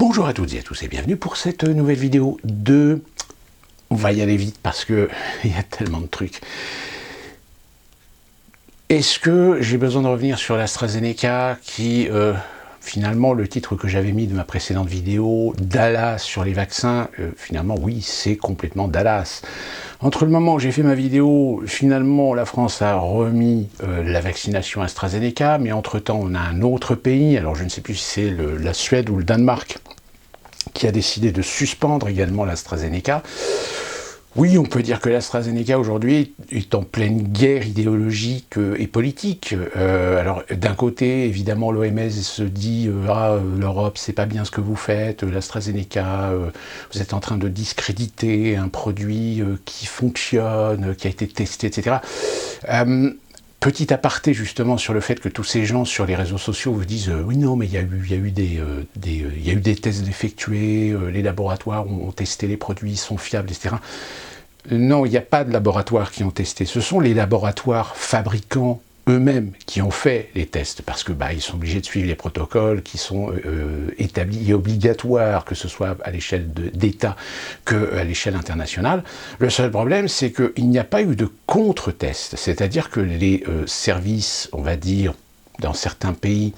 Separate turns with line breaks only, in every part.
Bonjour à toutes et à tous et bienvenue pour cette nouvelle vidéo de... On va y aller vite parce que il y a tellement de trucs. Est-ce que j'ai besoin de revenir sur l'AstraZeneca qui, finalement, le titre que j'avais mis de ma précédente vidéo, Dallas sur les vaccins, finalement, oui, c'est complètement Dallas. Entre le moment où j'ai fait ma vidéo, finalement, la France a remis la vaccination AstraZeneca, mais entre-temps, on a un autre pays, alors je ne sais plus si c'est la Suède ou le Danemark, qui a décidé de suspendre également l'AstraZeneca. Oui, on peut dire que l'AstraZeneca aujourd'hui est en pleine guerre idéologique et politique. Alors d'un côté, évidemment, l'OMS se dit l'Europe, c'est pas bien ce que vous faites, l'AstraZeneca, vous êtes en train de discréditer un produit qui fonctionne, qui a été testé, etc. Petit aparté justement sur le fait que tous ces gens sur les réseaux sociaux vous disent oui non mais il y a eu des tests effectués, les laboratoires ont testé les produits, ils sont fiables, etc. Non, il n'y a pas de laboratoires qui ont testé, ce sont les laboratoires fabricants eux-mêmes qui ont fait les tests, parce que ils sont obligés de suivre les protocoles qui sont établis et obligatoires, que ce soit à l'échelle d'État qu'à l'échelle internationale. Le seul problème, c'est qu'il n'y a pas eu de contre-test, c'est-à-dire que les services, on va dire, dans certains pays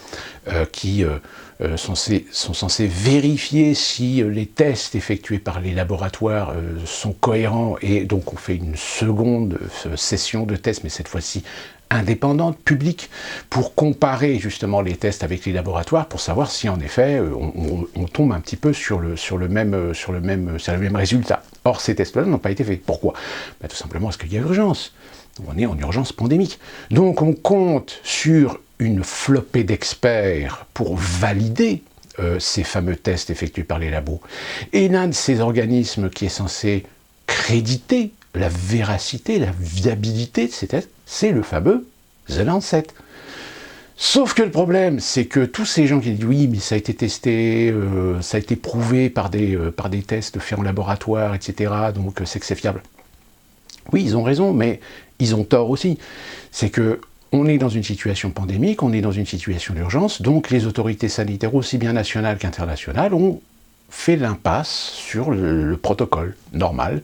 qui sont censés vérifier si les tests effectués par les laboratoires sont cohérents, et donc on fait une seconde session de tests, mais cette fois-ci indépendante, publique, pour comparer justement les tests avec les laboratoires, pour savoir si en effet on tombe un petit peu sur le même résultat. Or ces tests-là n'ont pas été faits. Pourquoi ? Tout simplement parce qu'il y a urgence. On est en urgence pandémique. Donc on compte sur une flopée d'experts pour valider ces fameux tests effectués par les labos. Et l'un de ces organismes qui est censé créditer la véracité, la viabilité de ces tests, c'est le fameux The Lancet. Sauf que le problème, c'est que tous ces gens qui disent oui, mais ça a été testé, ça a été prouvé par des tests faits en laboratoire, etc., donc c'est que c'est fiable. Oui, ils ont raison, mais ils ont tort aussi. C'est que on est dans une situation pandémique, on est dans une situation d'urgence, donc les autorités sanitaires, aussi bien nationales qu'internationales, ont fait l'impasse sur le protocole normal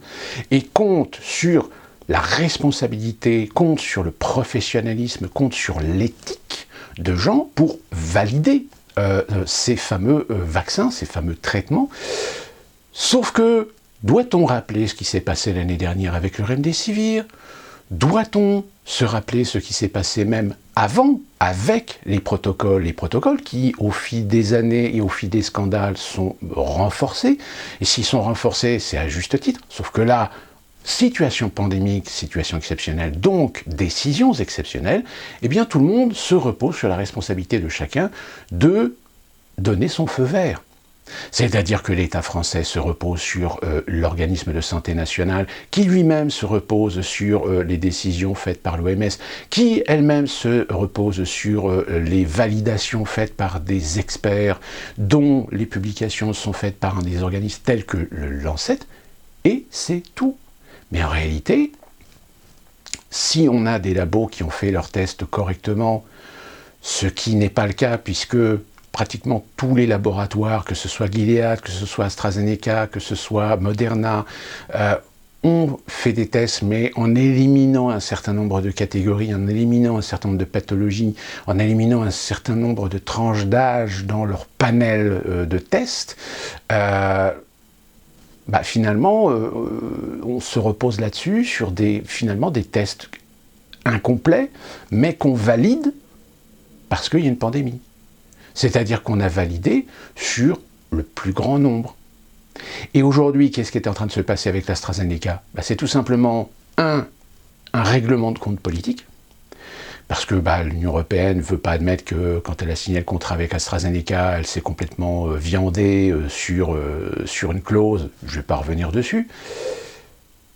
et compte sur la responsabilité, compte sur le professionnalisme, compte sur l'éthique de gens pour valider ces fameux vaccins, ces fameux traitements. Sauf que, doit-on rappeler ce qui s'est passé l'année dernière avec le Remdesivir ? Doit-on se rappeler ce qui s'est passé même avant, avec les protocoles qui, au fil des années et au fil des scandales, sont renforcés. Et s'ils sont renforcés, c'est à juste titre. Sauf que là, situation pandémique, situation exceptionnelle, donc décisions exceptionnelles, eh bien tout le monde se repose sur la responsabilité de chacun de donner son feu vert. C'est-à-dire que l'État français se repose sur l'organisme de santé nationale, qui lui-même se repose sur les décisions faites par l'OMS, qui elle-même se repose sur les validations faites par des experts, dont les publications sont faites par des organismes tels que le Lancet, et c'est tout. Mais en réalité, si on a des labos qui ont fait leurs tests correctement, ce qui n'est pas le cas puisque pratiquement tous les laboratoires, que ce soit Gilead, que ce soit AstraZeneca, que ce soit Moderna, ont fait des tests, mais en éliminant un certain nombre de catégories, en éliminant un certain nombre de pathologies, en éliminant un certain nombre de tranches d'âge dans leur panel de tests, finalement, on se repose là-dessus sur finalement des tests incomplets, mais qu'on valide parce qu'il y a une pandémie. C'est-à-dire qu'on a validé sur le plus grand nombre. Et aujourd'hui, qu'est-ce qui est en train de se passer avec l'AstraZeneca ? C'est tout simplement un règlement de compte politique, parce que l'Union européenne ne veut pas admettre que quand elle a signé le contrat avec AstraZeneca, elle s'est complètement viandée sur une clause, je ne vais pas revenir dessus.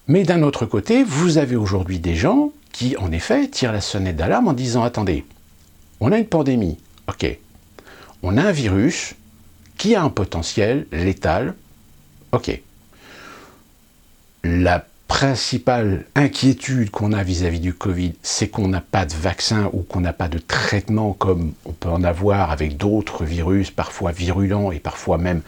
Mais d'un autre côté, vous avez aujourd'hui des gens qui, en effet, tirent la sonnette d'alarme en disant « Attendez, on a une pandémie, ok, on a un virus qui a un potentiel létal, ok. La principale inquiétude qu'on a vis-à-vis du Covid, c'est qu'on n'a pas de vaccin ou qu'on n'a pas de traitement comme on peut en avoir avec d'autres virus, parfois virulents et parfois même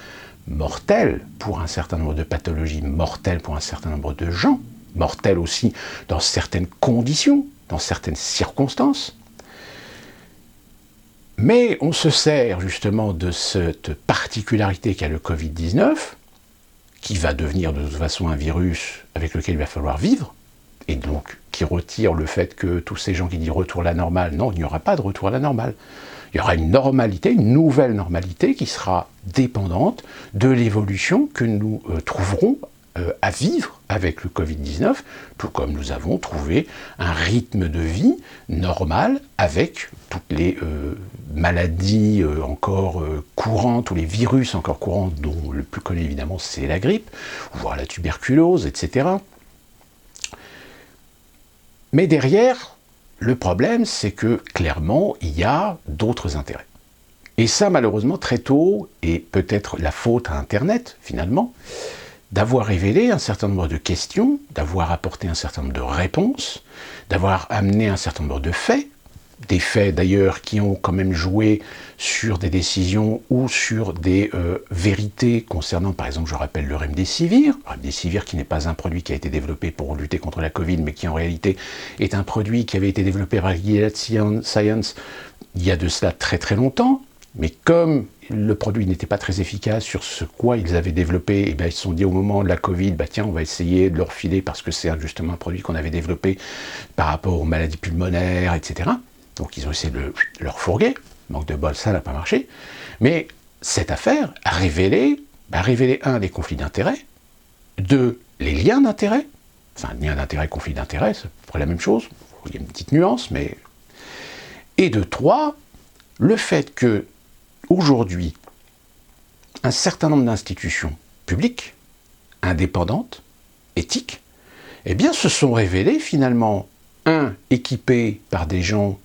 mortelle pour un certain nombre de pathologies, mortelle pour un certain nombre de gens, mortelle aussi dans certaines conditions, dans certaines circonstances. Mais on se sert justement de cette particularité qu'a le Covid-19, qui va devenir de toute façon un virus avec lequel il va falloir vivre, et donc qui retire le fait que tous ces gens qui disent retour à la normale, non, il n'y aura pas de retour à la normale. Il y aura une normalité, une nouvelle normalité qui sera dépendante de l'évolution que nous trouverons à vivre avec le Covid-19, tout comme nous avons trouvé un rythme de vie normal avec toutes les maladies encore courantes, tous les virus encore courants, dont le plus connu évidemment c'est la grippe, voire la tuberculose, etc. Mais derrière, le problème, c'est que clairement, il y a d'autres intérêts. Et ça, malheureusement, très tôt, et peut-être la faute à Internet, finalement, d'avoir révélé un certain nombre de questions, d'avoir apporté un certain nombre de réponses, d'avoir amené un certain nombre de faits, des faits d'ailleurs qui ont quand même joué sur des décisions ou sur des vérités concernant, par exemple, je rappelle le Remdesivir qui n'est pas un produit qui a été développé pour lutter contre la Covid, mais qui en réalité est un produit qui avait été développé par Gilead Science il y a de cela très très longtemps, mais comme le produit n'était pas très efficace sur ce quoi ils avaient développé, et bien ils se sont dit au moment de la Covid, bah tiens, on va essayer de leur filer parce que c'est justement un produit qu'on avait développé par rapport aux maladies pulmonaires, etc. Donc ils ont essayé de leur fourguer. Manque de bol, ça n'a pas marché. Mais cette affaire a révélé, un, des conflits d'intérêts, deux, les liens d'intérêt, enfin lien d'intérêt, conflit d'intérêt, c'est à peu près la même chose, il y a une petite nuance, mais... Et de trois, le fait que, aujourd'hui, un certain nombre d'institutions publiques, indépendantes, éthiques, eh bien se sont révélées finalement, équipées par des gens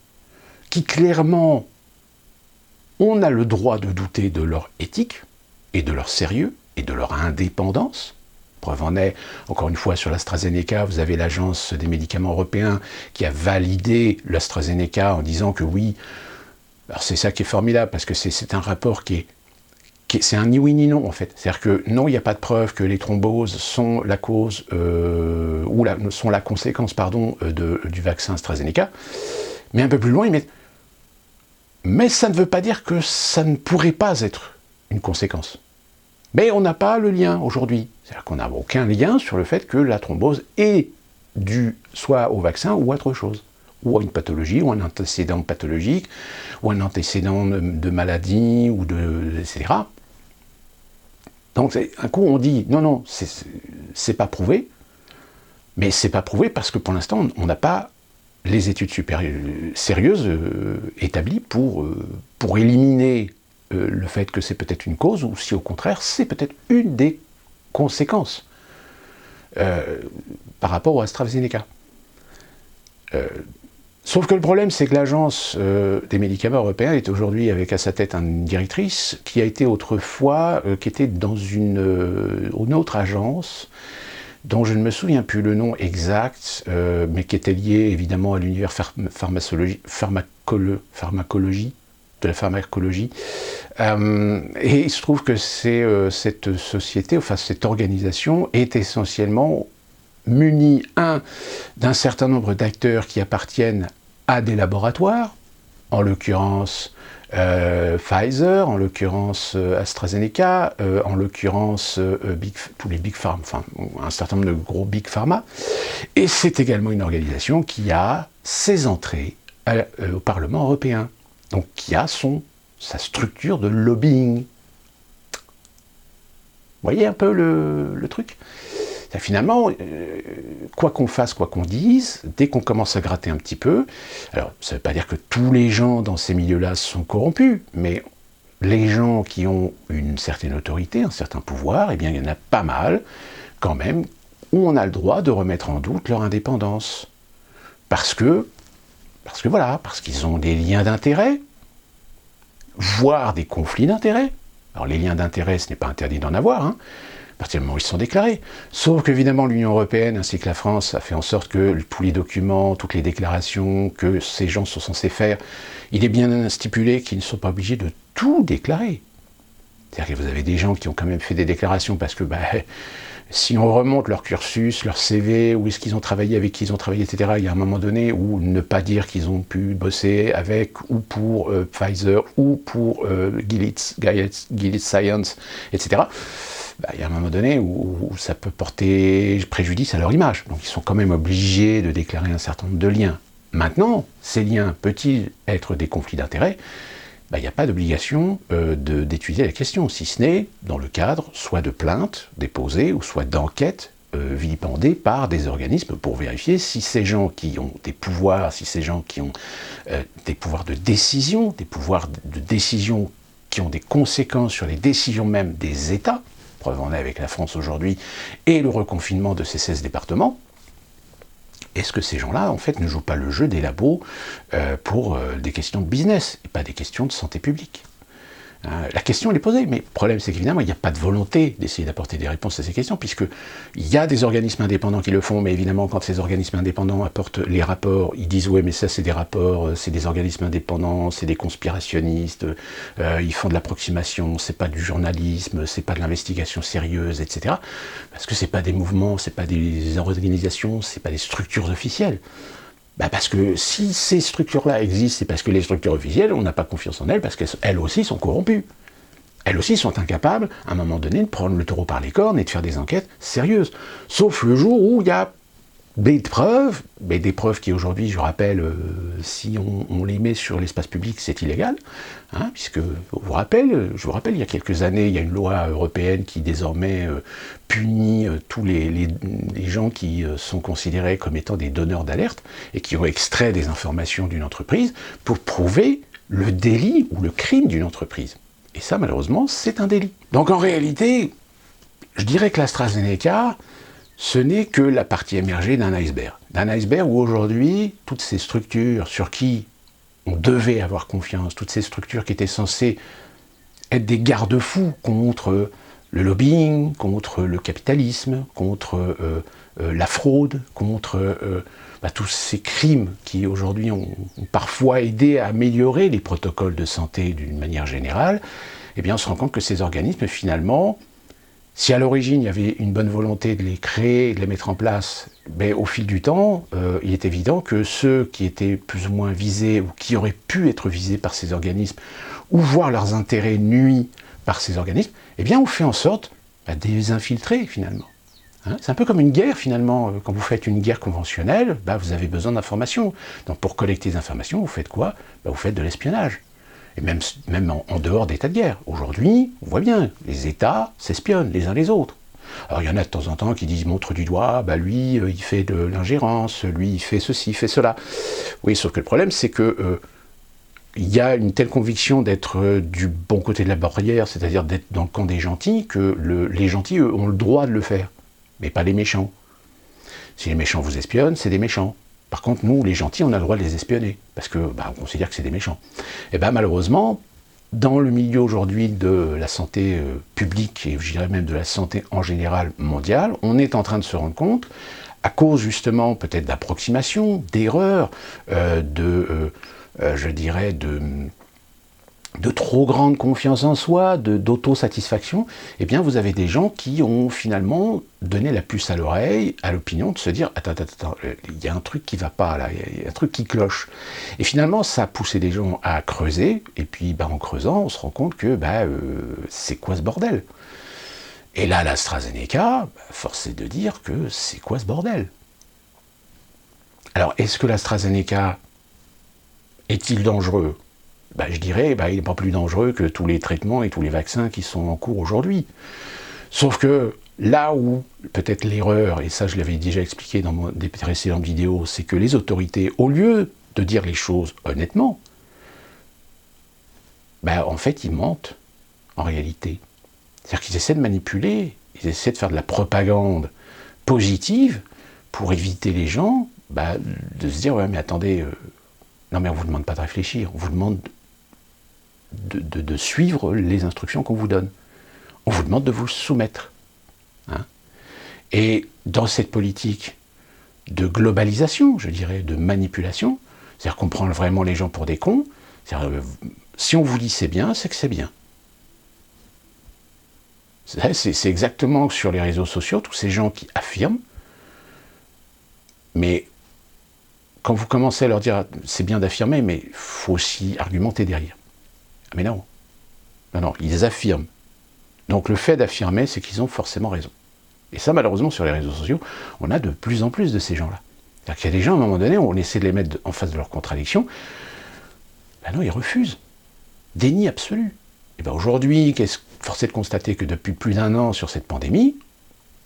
qui clairement, on a le droit de douter de leur éthique, et de leur sérieux, et de leur indépendance. Preuve en est, encore une fois, sur l'AstraZeneca, vous avez l'Agence des médicaments européens qui a validé l'AstraZeneca en disant que oui, alors c'est ça qui est formidable, parce que c'est un rapport c'est un ni oui ni non en fait. C'est-à-dire que non, il n'y a pas de preuve que les thromboses sont la cause, sont la conséquence, du vaccin AstraZeneca. Mais un peu plus loin, ils mettent... Mais ça ne veut pas dire que ça ne pourrait pas être une conséquence. Mais on n'a pas le lien aujourd'hui. C'est-à-dire qu'on n'a aucun lien sur le fait que la thrombose est due soit au vaccin ou à autre chose. Ou à une pathologie, ou un antécédent pathologique, ou un antécédent de maladie, etc. Donc un coup on dit, non, c'est pas prouvé, mais c'est pas prouvé parce que pour l'instant on n'a pas les études sérieuses établies pour éliminer le fait que c'est peut-être une cause, ou si au contraire c'est peut-être une des conséquences par rapport au AstraZeneca. Sauf que le problème, c'est que l'Agence des médicaments européens est aujourd'hui avec à sa tête une directrice qui a été autrefois, qui était dans une autre agence, dont je ne me souviens plus le nom exact, mais qui était lié évidemment à l'univers de la pharmacologie. Et il se trouve que cette société, enfin cette organisation, est essentiellement munie, d'un certain nombre d'acteurs qui appartiennent à des laboratoires, en l'occurrence Pfizer, en l'occurrence AstraZeneca, en l'occurrence tous les Big Pharma, enfin un certain nombre de gros Big Pharma, et c'est également une organisation qui a ses entrées au Parlement européen, donc qui a sa structure de lobbying. Vous voyez un peu le truc ? Finalement, quoi qu'on fasse, quoi qu'on dise, dès qu'on commence à gratter un petit peu, alors ça ne veut pas dire que tous les gens dans ces milieux-là sont corrompus, mais les gens qui ont une certaine autorité, un certain pouvoir, eh bien il y en a pas mal, quand même, où on a le droit de remettre en doute leur indépendance. Parce qu'ils ont des liens d'intérêt, voire des conflits d'intérêt. Alors les liens d'intérêt, ce n'est pas interdit d'en avoir, à partir du moment où ils sont déclarés. Sauf qu'évidemment, l'Union européenne ainsi que la France a fait en sorte que tous les documents, toutes les déclarations que ces gens sont censés faire, il est bien stipulé qu'ils ne sont pas obligés de tout déclarer. C'est-à-dire que vous avez des gens qui ont quand même fait des déclarations parce que si on remonte leur cursus, leur CV, où est-ce qu'ils ont travaillé, avec qui ils ont travaillé, etc., il y a un moment donné où ne pas dire qu'ils ont pu bosser avec ou pour Pfizer ou pour Gilead Science, etc., il y a un moment donné où ça peut porter préjudice à leur image. Donc ils sont quand même obligés de déclarer un certain nombre de liens. Maintenant, ces liens peuvent-ils être des conflits d'intérêts ? Il n'y a pas d'obligation d'étudier la question, si ce n'est dans le cadre soit de plaintes déposées ou soit d'enquêtes vilipendées par des organismes pour vérifier si ces gens qui ont des pouvoirs, si ces gens qui ont des pouvoirs de décision qui ont des conséquences sur les décisions même des États, preuve en est avec la France aujourd'hui, et le reconfinement de ces 16 départements, est-ce que ces gens-là, en fait, ne jouent pas le jeu des labos pour des questions de business et pas des questions de santé publique ? La question elle est posée, mais le problème c'est qu'évidemment il n'y a pas de volonté d'essayer d'apporter des réponses à ces questions, puisqu'il y a des organismes indépendants qui le font, mais évidemment quand ces organismes indépendants apportent les rapports, ils disent ouais mais ça c'est des rapports, c'est des organismes indépendants, c'est des conspirationnistes, ils font de l'approximation, c'est pas du journalisme, c'est pas de l'investigation sérieuse, etc. Parce que c'est pas des mouvements, c'est pas des organisations, c'est pas des structures officielles. Parce que si ces structures-là existent, c'est parce que les structures officielles, on n'a pas confiance en elles, parce qu'elles aussi sont corrompues. Elles aussi sont incapables, à un moment donné, de prendre le taureau par les cornes et de faire des enquêtes sérieuses. Sauf le jour où il y a des preuves, mais des preuves qui aujourd'hui, je rappelle, si on les met sur l'espace public, c'est illégal, puisque, je vous rappelle, il y a quelques années, il y a une loi européenne qui désormais punit tous les gens qui sont considérés comme étant des donneurs d'alerte et qui ont extrait des informations d'une entreprise pour prouver le délit ou le crime d'une entreprise. Et ça, malheureusement, c'est un délit. Donc en réalité, je dirais que l'AstraZeneca, ce n'est que la partie émergée d'un iceberg où aujourd'hui, toutes ces structures sur qui on devait avoir confiance, toutes ces structures qui étaient censées être des garde-fous contre le lobbying, contre le capitalisme, contre la fraude, contre tous ces crimes qui aujourd'hui ont parfois aidé à améliorer les protocoles de santé d'une manière générale, eh bien on se rend compte que ces organismes finalement, si à l'origine il y avait une bonne volonté de les créer, de les mettre en place, au fil du temps, il est évident que ceux qui étaient plus ou moins visés ou qui auraient pu être visés par ces organismes ou voir leurs intérêts nuits par ces organismes, eh bien on fait en sorte de les infiltrer finalement. C'est un peu comme une guerre finalement. Quand vous faites une guerre conventionnelle, vous avez besoin d'informations. Donc pour collecter des informations, vous faites quoi ? Vous faites de l'espionnage. Et même en dehors d'état de guerre. Aujourd'hui, on voit bien, les États s'espionnent les uns les autres. Alors il y en a de temps en temps qui disent, montrent du doigt, lui, il fait de l'ingérence, lui, il fait ceci, il fait cela. Oui, sauf que le problème, c'est que il y a une telle conviction d'être du bon côté de la barrière, c'est-à-dire d'être dans le camp des gentils, que les gentils, eux, ont le droit de le faire, mais pas les méchants. Si les méchants vous espionnent, c'est des méchants. Par contre, nous, les gentils, on a le droit de les espionner, parce que on considère que c'est des méchants. Et malheureusement, dans le milieu aujourd'hui de la santé publique, et je dirais même de la santé en général mondiale, on est en train de se rendre compte, à cause justement peut-être d'approximations, d'erreurs, de trop grande confiance en soi, d'autosatisfaction, eh bien vous avez des gens qui ont finalement donné la puce à l'oreille, à l'opinion, de se dire « Attends, il y a un truc qui ne va pas là, il y a un truc qui cloche ». Et finalement, ça a poussé des gens à creuser, et puis en creusant, on se rend compte que c'est quoi ce bordel ? Et là, l'AstraZeneca, force est de dire que c'est quoi ce bordel ? Alors, est-ce que l'AstraZeneca est-il dangereux ? Je dirais, il n'est pas plus dangereux que tous les traitements et tous les vaccins qui sont en cours aujourd'hui. Sauf que là où, peut-être l'erreur, et ça je l'avais déjà expliqué dans des précédentes vidéos, c'est que les autorités, au lieu de dire les choses honnêtement, en fait ils mentent, en réalité. C'est-à-dire qu'ils essaient de manipuler, ils essaient de faire de la propagande positive pour éviter les gens de se dire « Ouais, mais attendez, non mais on ne vous demande pas de réfléchir, on vous demande de suivre les instructions qu'on vous donne. On vous demande de vous soumettre. » Et dans cette politique de globalisation, je dirais, de manipulation, c'est-à-dire qu'on prend vraiment les gens pour des cons, c'est-à-dire, si on vous dit c'est bien, c'est que c'est bien. C'est exactement sur les réseaux sociaux, tous ces gens qui affirment, mais quand vous commencez à leur dire c'est bien d'affirmer, mais il faut aussi argumenter derrière. Mais non, non, ils affirment. Donc le fait d'affirmer, c'est qu'ils ont forcément raison. Et ça, malheureusement, sur les réseaux sociaux, on a de plus en plus de ces gens-là. C'est-à-dire qu'il y a des gens, à un moment donné, on essaie de les mettre en face de leurs contradictions. Ben non, ils refusent. Déni absolu. Et ben aujourd'hui, force est de constater que depuis plus d'1 an sur cette pandémie,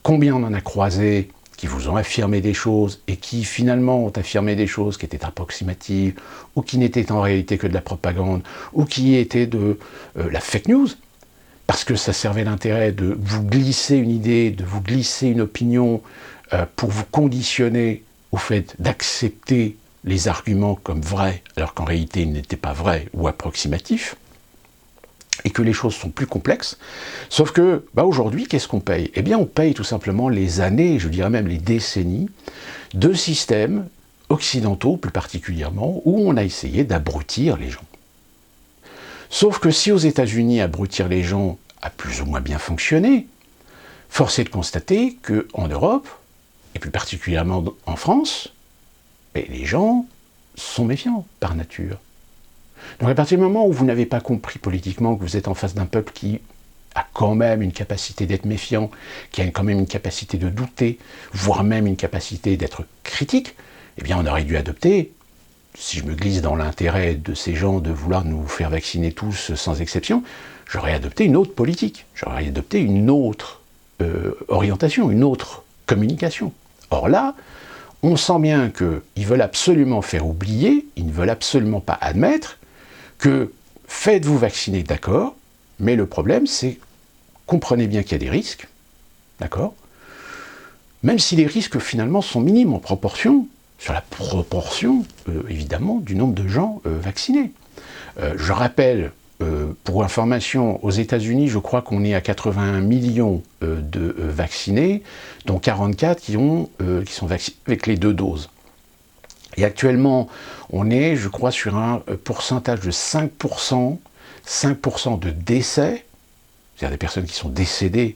combien on en a croisé qui vous ont affirmé des choses et qui finalement ont affirmé des choses qui étaient approximatives ou qui n'étaient en réalité que de la propagande ou qui étaient de la fake news, parce que ça servait l'intérêt de vous glisser une idée, de vous glisser une opinion pour vous conditionner au fait d'accepter les arguments comme vrais, alors qu'en réalité ils n'étaient pas vrais ou approximatifs, et que les choses sont plus complexes. Sauf que, aujourd'hui, qu'est-ce qu'on paye? Eh bien, on paye tout simplement les années, je dirais même les décennies, de systèmes occidentaux, plus particulièrement, où on a essayé d'abrutir les gens. Sauf que si aux États-Unis, abrutir les gens a plus ou moins bien fonctionné, force est de constater qu'en Europe, et plus particulièrement en France, les gens sont méfiants par nature. Donc à partir du moment où vous n'avez pas compris politiquement que vous êtes en face d'un peuple qui a quand même une capacité d'être méfiant, qui a quand même une capacité de douter, voire même une capacité d'être critique, eh bien on aurait dû adopter, si je me glisse dans l'intérêt de ces gens de vouloir nous faire vacciner tous sans exception, j'aurais adopté une autre politique, j'aurais adopté une autre orientation, une autre communication. Or là, on sent bien qu'ils veulent absolument faire oublier, ils ne veulent absolument pas admettre que faites-vous vacciner, d'accord, mais le problème c'est, comprenez bien qu'il y a des risques, d'accord, même si les risques finalement sont minimes en proportion, sur la proportion évidemment du nombre de gens vaccinés. Je rappelle, pour information, aux États-Unis, je crois qu'on est à 81 millions de vaccinés, dont 44 qui sont vaccinés avec les 2 doses. Et actuellement, on est, je crois, sur un pourcentage de 5% de décès, c'est-à-dire des personnes qui sont décédées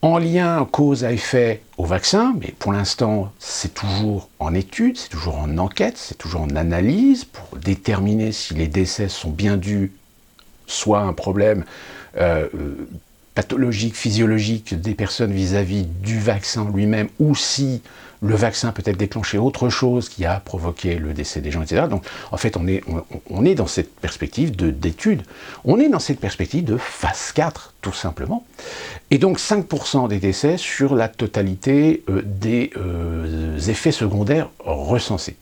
en lien cause à effet au vaccin, mais pour l'instant, c'est toujours en étude, c'est toujours en enquête, c'est toujours en analyse pour déterminer si les décès sont bien dus soit à un problème pathologique, physiologique des personnes vis-à-vis du vaccin lui-même, ou si le vaccin peut être déclenché autre chose qui a provoqué le décès des gens, etc. Donc, en fait, on est dans cette perspective d'étude. On est dans cette perspective de phase 4, tout simplement. Et donc, 5% des décès sur la totalité des effets secondaires recensés.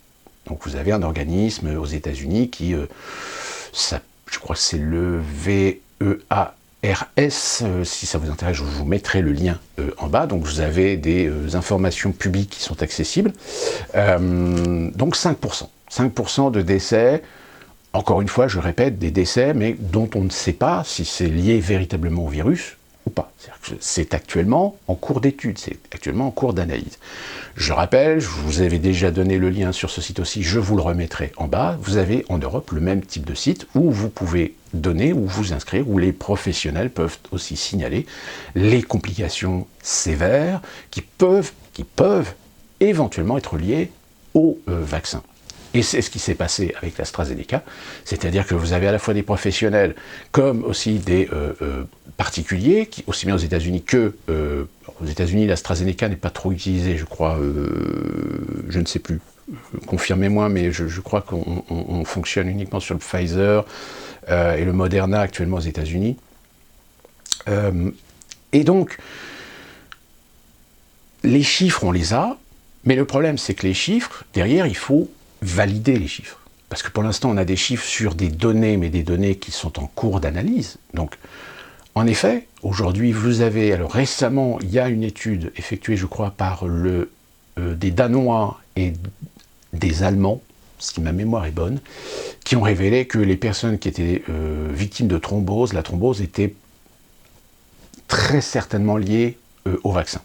Donc, vous avez un organisme aux États-Unis qui, je crois que c'est le VEA, RS, si ça vous intéresse, je vous mettrai le lien en bas. Donc vous avez des informations publiques qui sont accessibles. Donc 5%. 5% de décès, encore une fois, je répète, des décès, mais dont on ne sait pas si c'est lié véritablement au virus ou pas. C'est actuellement en cours d'étude, c'est actuellement en cours d'analyse. Je rappelle, je vous avais déjà donné le lien sur ce site aussi, je vous le remettrai en bas. Vous avez en Europe le même type de site où vous pouvez donner ou vous inscrire, où les professionnels peuvent aussi signaler les complications sévères qui peuvent éventuellement être liées au vaccin. Et c'est ce qui s'est passé avec l'AstraZeneca, c'est-à-dire que vous avez à la fois des professionnels comme aussi des particuliers, qui, aussi bien aux États-Unis que... aux États-Unis, l'AstraZeneca n'est pas trop utilisé, je crois, je ne sais plus, confirmez-moi, mais je crois qu'on fonctionne uniquement sur le Pfizer et le Moderna actuellement aux États-Unis. Et donc, les chiffres, on les a, mais le problème, c'est que les chiffres, derrière, il faut valider les chiffres. Parce que pour l'instant, on a des chiffres sur des données, mais des données qui sont en cours d'analyse. Donc, en effet, aujourd'hui, vous avez... Alors récemment, il y a une étude effectuée, je crois, par des Danois et des Allemands, si ma mémoire est bonne, qui ont révélé que les personnes qui étaient victimes de thrombose, la thrombose était très certainement liée au vaccin.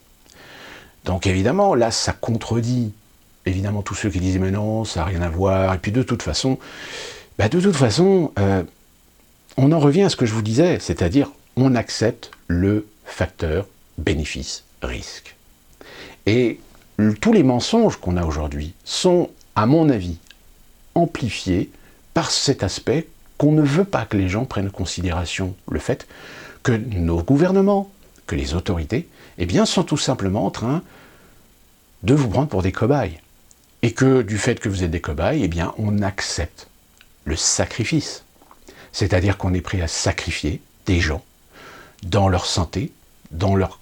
Donc évidemment, là, ça contredit évidemment tous ceux qui disaient mais non, ça n'a rien à voir, et puis de toute façon, on en revient à ce que je vous disais, c'est-à-dire on accepte le facteur bénéfice-risque. Et tous les mensonges qu'on a aujourd'hui sont, à mon avis, amplifiés par cet aspect qu'on ne veut pas que les gens prennent en considération le fait que nos gouvernements, que les autorités, eh bien, sont tout simplement en train de vous prendre pour des cobayes. Et que du fait que vous êtes des cobayes, eh bien, on accepte le sacrifice. C'est-à-dire qu'on est prêt à sacrifier des gens dans leur santé, dans leurs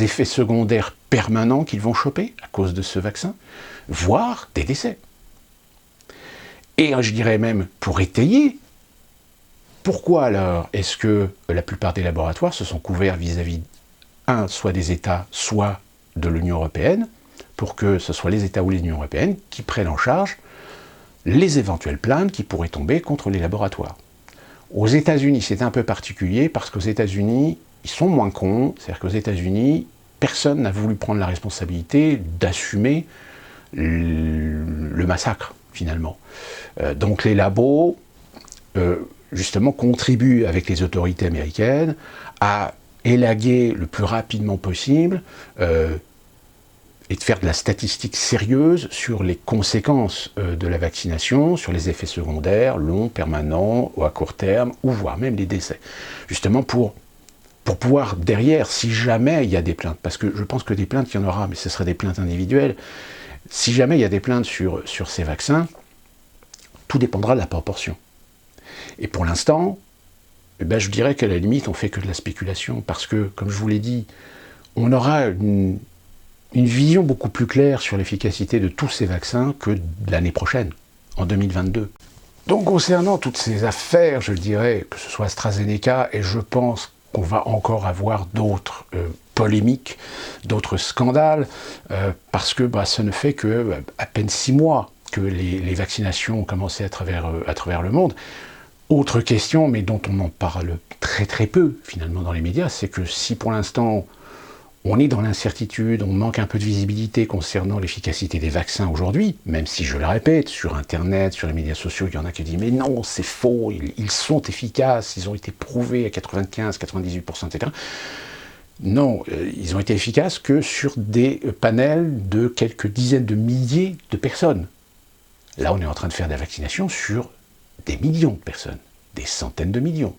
effets secondaires permanents qu'ils vont choper à cause de ce vaccin, voire des décès. Et je dirais même, pour étayer, pourquoi alors est-ce que la plupart des laboratoires se sont couverts vis-à-vis, soit des États, soit de l'Union européenne, pour que ce soit les États ou l'Union européenne qui prennent en charge les éventuelles plaintes qui pourraient tomber contre les laboratoires. Aux États-Unis, c'est un peu particulier parce qu'aux États-Unis, ils sont moins cons, c'est-à-dire qu'aux États-Unis, personne n'a voulu prendre la responsabilité d'assumer le massacre, finalement. Donc les labos, justement, contribuent avec les autorités américaines à élaguer le plus rapidement possible et de faire de la statistique sérieuse sur les conséquences de la vaccination, sur les effets secondaires, longs, permanents, ou à court terme, ou voire même les décès. Justement pour pouvoir, derrière, si jamais il y a des plaintes, parce que je pense que des plaintes, il y en aura, mais ce seraient des plaintes individuelles, si jamais il y a des plaintes sur ces vaccins, tout dépendra de la proportion. Et pour l'instant, je dirais qu'à la limite, on fait que de la spéculation, parce que, comme je vous l'ai dit, on aura une vision beaucoup plus claire sur l'efficacité de tous ces vaccins que l'année prochaine, en 2022. Donc concernant toutes ces affaires, je dirais, que ce soit AstraZeneca, et je pense qu'on va encore avoir d'autres polémiques, d'autres scandales, parce que ça ne fait que à peine 6 mois que les vaccinations ont commencé à travers le monde. Autre question, mais dont on en parle très très peu finalement dans les médias, c'est que si pour l'instant on est dans l'incertitude, on manque un peu de visibilité concernant l'efficacité des vaccins aujourd'hui, même si je le répète, sur Internet, sur les médias sociaux, il y en a qui disent « mais non, c'est faux, ils sont efficaces, ils ont été prouvés à 95, 98%, etc. » Non, ils ont été efficaces que sur des panels de quelques dizaines de milliers de personnes. Là, on est en train de faire des vaccinations sur des millions de personnes, des centaines de millions,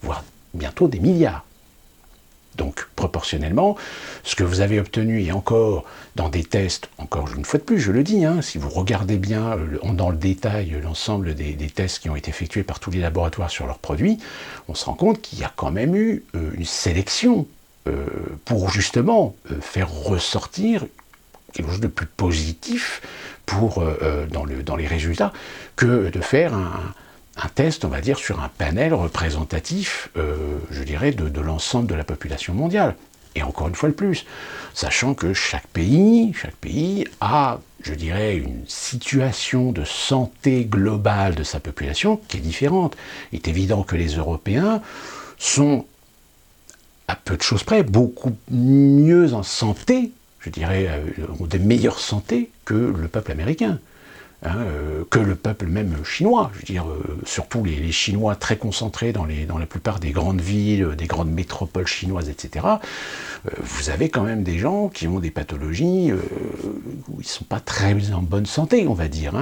voire bientôt des milliards. Donc, proportionnellement, ce que vous avez obtenu, et encore dans des tests, encore une fois de plus, je le dis, si vous regardez bien dans le détail l'ensemble des tests qui ont été effectués par tous les laboratoires sur leurs produits, on se rend compte qu'il y a quand même eu une sélection pour justement faire ressortir quelque chose de plus positif dans les résultats que de faire un test, on va dire, sur un panel représentatif, je dirais, de l'ensemble de la population mondiale. Et encore une fois de plus, sachant que chaque pays a, je dirais, une situation de santé globale de sa population qui est différente. Il est évident que les Européens sont, à peu de choses près, beaucoup mieux en santé, je dirais, ont des meilleures santé que le peuple américain. Que le peuple même chinois, je veux dire, surtout les Chinois très concentrés dans la plupart des grandes villes, des grandes métropoles chinoises, etc. Vous avez quand même des gens qui ont des pathologies où ils ne sont pas très en bonne santé, on va dire.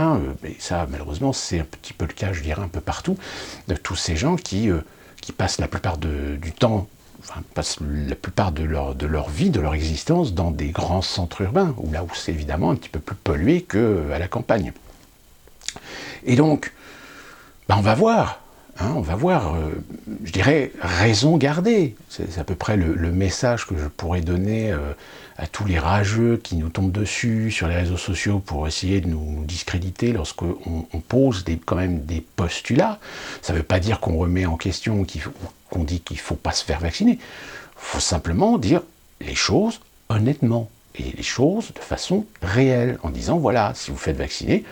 Mais ça, malheureusement, c'est un petit peu le cas, je dirais, un peu partout, de tous ces gens qui passent la plupart du temps, passent la plupart de leur vie, de leur existence, dans des grands centres urbains, là où c'est évidemment un petit peu plus pollué qu'à la campagne. Et donc, on va voir, je dirais, raison gardée. C'est à peu près le message que je pourrais donner à tous les rageux qui nous tombent dessus sur les réseaux sociaux pour essayer de nous discréditer lorsqu'on pose quand même des postulats. Ça ne veut pas dire qu'on remet en question, qu'on dit qu'il ne faut pas se faire vacciner. Il faut simplement dire les choses honnêtement, et les choses de façon réelle, en disant, voilà, si vous faites vacciner,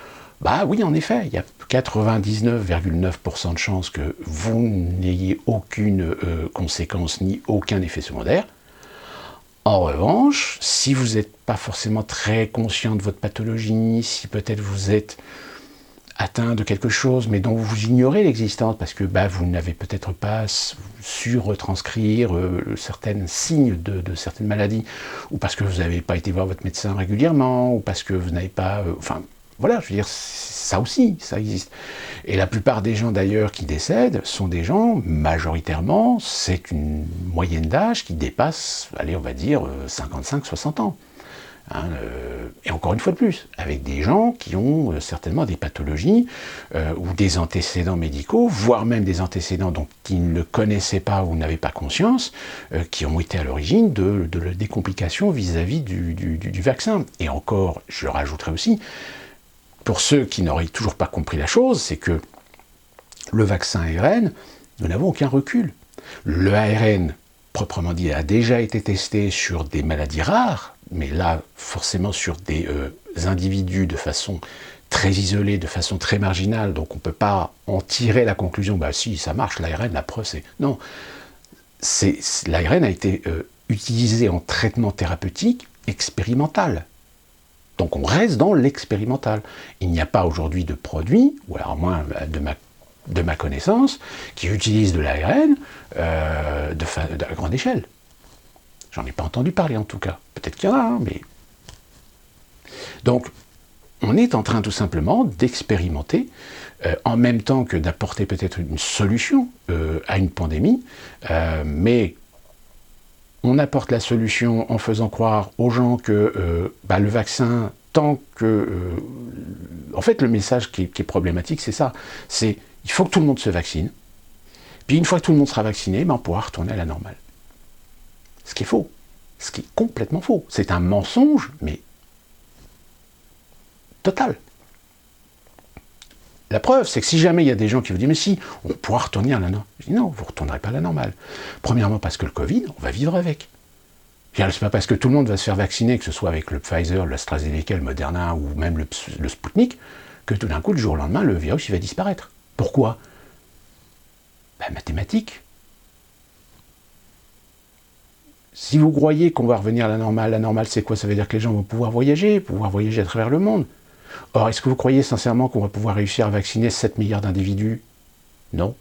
oui, en effet, il y a 99,9% de chances que vous n'ayez aucune conséquence ni aucun effet secondaire. En revanche, si vous n'êtes pas forcément très conscient de votre pathologie, si peut-être vous êtes atteint de quelque chose, mais dont vous ignorez l'existence, parce que vous n'avez peut-être pas su retranscrire certains signes de certaines maladies, ou parce que vous n'avez pas été voir votre médecin régulièrement, ou parce que vous n'avez pas... enfin, voilà, je veux dire, ça aussi, ça existe. Et la plupart des gens d'ailleurs qui décèdent sont des gens, majoritairement, c'est une moyenne d'âge qui dépasse, allez, on va dire, 55-60 ans. Hein, et encore une fois de plus, avec des gens qui ont certainement des pathologies ou des antécédents médicaux, voire même des antécédents dont ils ne connaissaient pas ou n'avaient pas conscience, qui ont été à l'origine des complications vis-à-vis du vaccin. Et encore, je rajouterai aussi, pour ceux qui n'auraient toujours pas compris la chose, c'est que le vaccin ARN, nous n'avons aucun recul. Le ARN, proprement dit, a déjà été testé sur des maladies rares, mais là, forcément sur des individus de façon très isolée, de façon très marginale, donc on ne peut pas en tirer la conclusion, si, ça marche, l'ARN, la preuve, c'est... Non, l'ARN a été utilisé en traitement thérapeutique expérimental. Donc on reste dans l'expérimental. Il n'y a pas aujourd'hui de produit, ou alors moins de ma connaissance, qui utilise de l'ARN à grande échelle. J'en ai pas entendu parler en tout cas. Peut-être qu'il y en a, mais... Donc, on est en train tout simplement d'expérimenter, en même temps que d'apporter peut-être une solution à une pandémie, mais on apporte la solution en faisant croire aux gens que le vaccin, tant que... en fait, le message qui est problématique, c'est ça. C'est il faut que tout le monde se vaccine. Puis une fois que tout le monde sera vacciné, on pourra retourner à la normale. Ce qui est faux. Ce qui est complètement faux. C'est un mensonge, mais total. La preuve, c'est que si jamais il y a des gens qui vous disent « mais si, on pourra retourner à la normale », je dis « non, vous ne retournerez pas à la normale ». Premièrement parce que le Covid, on va vivre avec. C'est pas parce que tout le monde va se faire vacciner, que ce soit avec le Pfizer, l'AstraZeneca, le Moderna ou même le Sputnik, que tout d'un coup, du jour au lendemain, le virus il va disparaître. Pourquoi ? Mathématiques. Si vous croyez qu'on va revenir à la normale c'est quoi ? Ça veut dire que les gens vont pouvoir voyager à travers le monde. Or, est-ce que vous croyez sincèrement qu'on va pouvoir réussir à vacciner 7 milliards d'individus ? Non.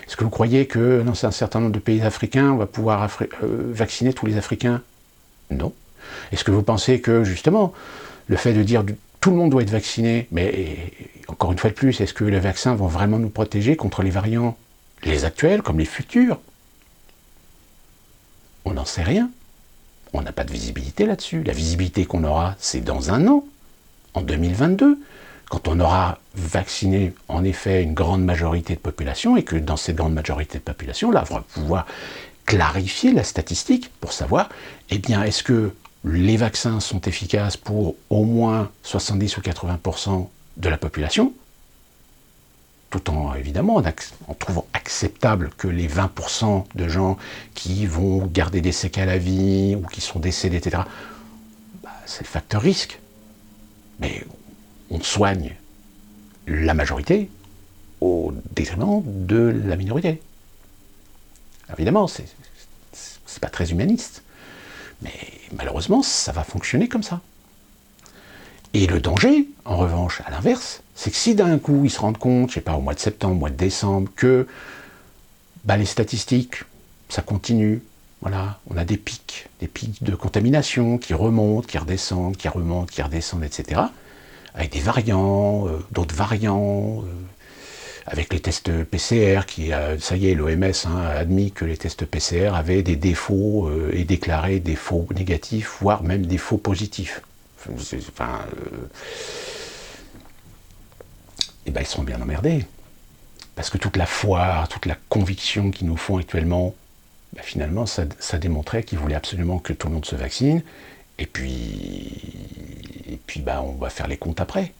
Est-ce que vous croyez que dans un certain nombre de pays africains, on va pouvoir vacciner tous les Africains ? Non. Est-ce que vous pensez que, justement, le fait de dire tout le monde doit être vacciné, mais encore une fois de plus, est-ce que les vaccins vont vraiment nous protéger contre les variants, les actuels comme les futurs ? On n'en sait rien. On n'a pas de visibilité là-dessus. La visibilité qu'on aura, c'est dans un an, en 2022, quand on aura vacciné en effet une grande majorité de population et que dans cette grande majorité de population, là, on va pouvoir clarifier la statistique pour savoir, est-ce que les vaccins sont efficaces pour au moins 70 ou 80% de la population, tout en, évidemment, en trouvant acceptable que les 20% de gens qui vont garder des séquelles à vie ou qui sont décédés, etc., c'est le facteur risque. Mais on soigne la majorité au détriment de la minorité. Alors évidemment, c'est pas très humaniste, mais malheureusement, ça va fonctionner comme ça. Et le danger, en revanche, à l'inverse, c'est que si d'un coup ils se rendent compte, je sais pas, au mois de septembre, au mois de décembre, que les statistiques, ça continue, voilà, on a des pics de contamination qui remontent, qui redescendent, qui remontent, qui redescendent, etc., avec des variants, d'autres variants, avec les tests PCR, ça y est, l'OMS a admis que les tests PCR avaient des défauts et déclaré des faux négatifs, voire même des faux positifs. Ils seront bien emmerdés. Parce que toute la foire, toute la conviction qu'ils nous font actuellement, finalement, ça démontrait qu'ils voulaient absolument que tout le monde se vaccine, et puis on va faire les comptes après.